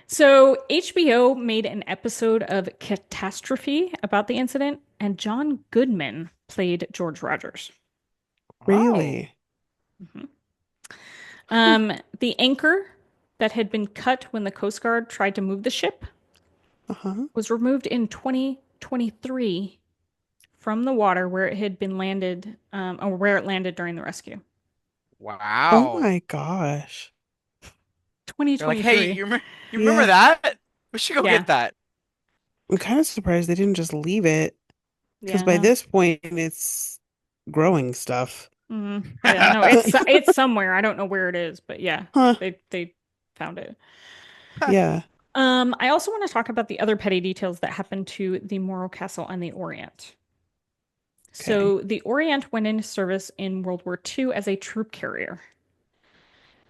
So HBO made an episode of Catastrophe about the incident, and John Goodman played George Rogers. Oh. Really? The anchor that had been cut when the Coast Guard tried to move the ship Uh-huh. was removed in 2023 from the water where it had been landed, or where it landed during the rescue. Oh Wow. my gosh. They're like, hey, 2023. you remember Yeah. that? We should go Yeah. get that. I'm kind of surprised they didn't just leave it because Yeah, by no. this point it's growing stuff. Yeah, no, it's somewhere. I don't know where it is, but yeah, Huh. they found it. Yeah. I also want to talk about the other petty details that happened to the Morro Castle and the Orient. Okay. So the Orient went into service in World War II as a troop carrier.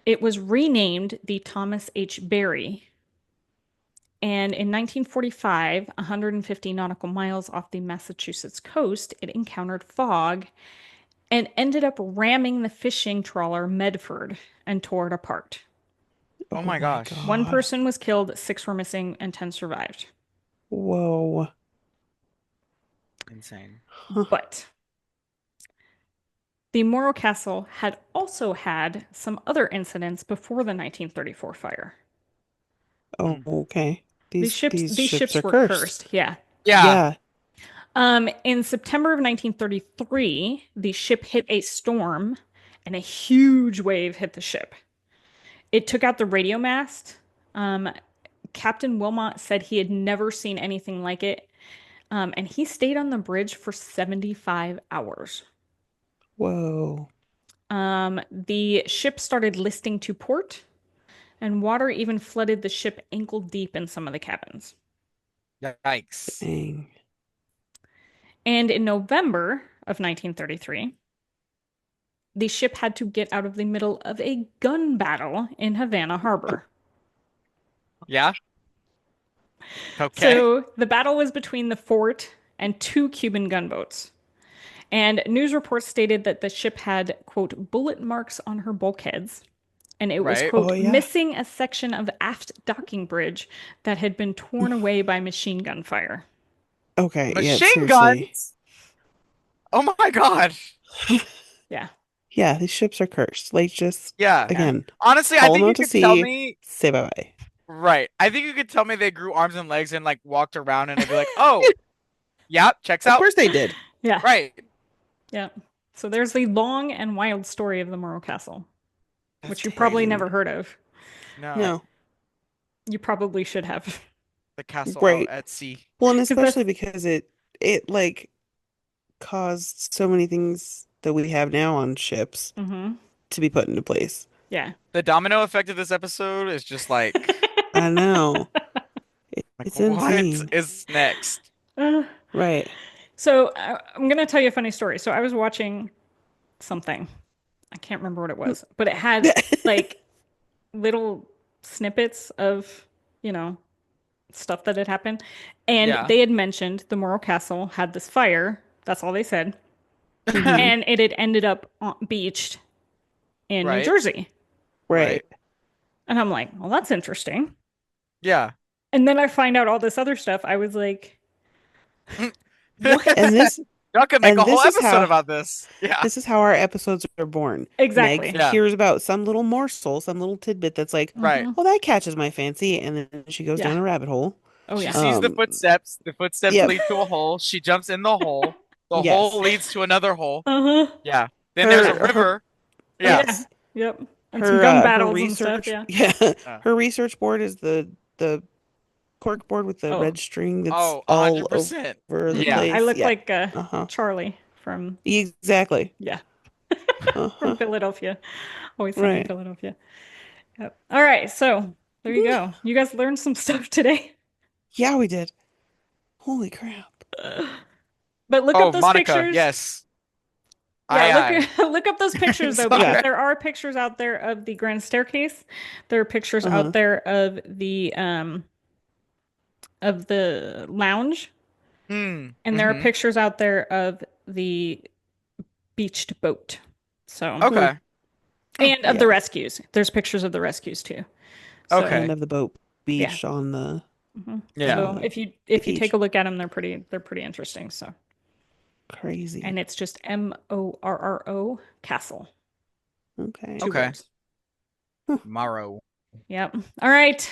It was renamed the Thomas H. Berry. And in 1945, 150 nautical miles off the Massachusetts coast, it encountered fog and ended up ramming the fishing trawler Medford and tore it apart. Oh my gosh. One God. person was killed, 6 were missing, and 10 survived. Whoa. Insane. Huh. But the Morro Castle had also had some other incidents before the 1934 fire. Oh, Mm. okay. These These these ships ships are were cursed. cursed. Yeah. Yeah. Yeah. In September of 1933, the ship hit a storm and a huge wave hit the ship. It took out the radio mast. Um, Captain Wilmot said he had never seen anything like it. And he stayed on the bridge for 75 hours. Whoa. The ship started listing to port, and water even flooded the ship ankle deep in some of the cabins. Yikes. Dang. And in November of 1933, the ship had to get out of the middle of a gun battle in Havana Harbor. Yeah. Okay. So the battle was between the fort and 2 Cuban gunboats. And news reports stated that the ship had, quote, bullet marks on her bulkheads. And it was, Right. Oh, quote, yeah. missing a section of aft docking bridge that had been torn away by machine gun fire. Okay. Yeah, Machine seriously. guns. Oh my God. Yeah. Yeah, these ships are cursed. Like, just, Yeah. Yeah. again, Honestly, I haul think them you out to could tell sea, me, say bye-bye. right. I think you could tell me they grew arms and legs and like walked around and I'd be like, oh, yeah, checks Of out. course they did. Yeah. Right. Yeah. So there's the long and wild story of the Morro Castle, That's which you probably crazy. never heard of. No. No. You probably should have. The castle out Right. at sea. Well, and 'Cause especially that's, because it like caused so many things that we have now on ships mm-hmm. to be put into place. Yeah. The domino effect of this episode is just like, I know. like It's what insane. is next? Uh, Right. so I'm going to tell you a funny story. So I was watching something. I can't remember what it was, but it had like little snippets of, you know, stuff that had happened. And Yeah. they had mentioned the Morro Castle had this fire. That's all they said. Hmm. And it had ended up beached in New Right. Jersey. Right. Right. And I'm like, well, that's interesting. Yeah. And then I find out all this other stuff. I was like, what? And this Y'all could make a and whole this is episode how about this. Yeah. this is how our episodes are born. Exactly. Meg Yeah. hears about some little morsel, some little tidbit that's like, Right. Mhm. well, that catches my fancy, and then she goes Yeah. down a rabbit hole. Oh, She yeah. sees the Um, footsteps. The footsteps yep. lead to a hole. She jumps in the hole. The Yes. hole leads to another hole. Uh-huh. Yeah. Then there's a Her river. Oh, Yeah. yeah. Yep. And some her gun her battles and stuff. research Yeah. Yeah. her research board is the cork board with the Oh, red string that's Oh, all 100%. over the Yeah. I place. look Yeah. like Uh-huh. Charlie from, Exactly. yeah, from Uh-huh. Philadelphia. Always Sunny in Right. Philadelphia. Yep. All right. So there you go. You guys learned some stuff today. Yeah, we did. Holy crap. But look up Oh, those Monica. pictures. Yes. Yeah, Aye, look up those pictures though, Sorry. because Yeah. there are pictures out there of the grand staircase. There are pictures Uh-huh. out there of the lounge, Hmm. and there are Mm-hmm. pictures out there of the beached boat. So, Okay. and of the Yeah. rescues. There's pictures of the rescues too. So, Okay. And of the boat yeah. beach on the Yeah. So if you take beach. a look at them, they're pretty interesting. So, Crazy. and it's just Morro Castle. Okay. 2 Okay. words. Morrow. Yep. All right.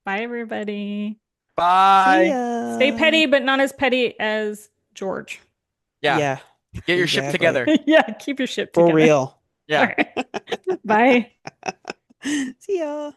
Bye, everybody. Bye. See ya. Stay petty, but not as petty as George. Yeah. Yeah. Get your ship exactly. together. Yeah, keep your shit For together. real. Yeah. All right. Bye. See ya.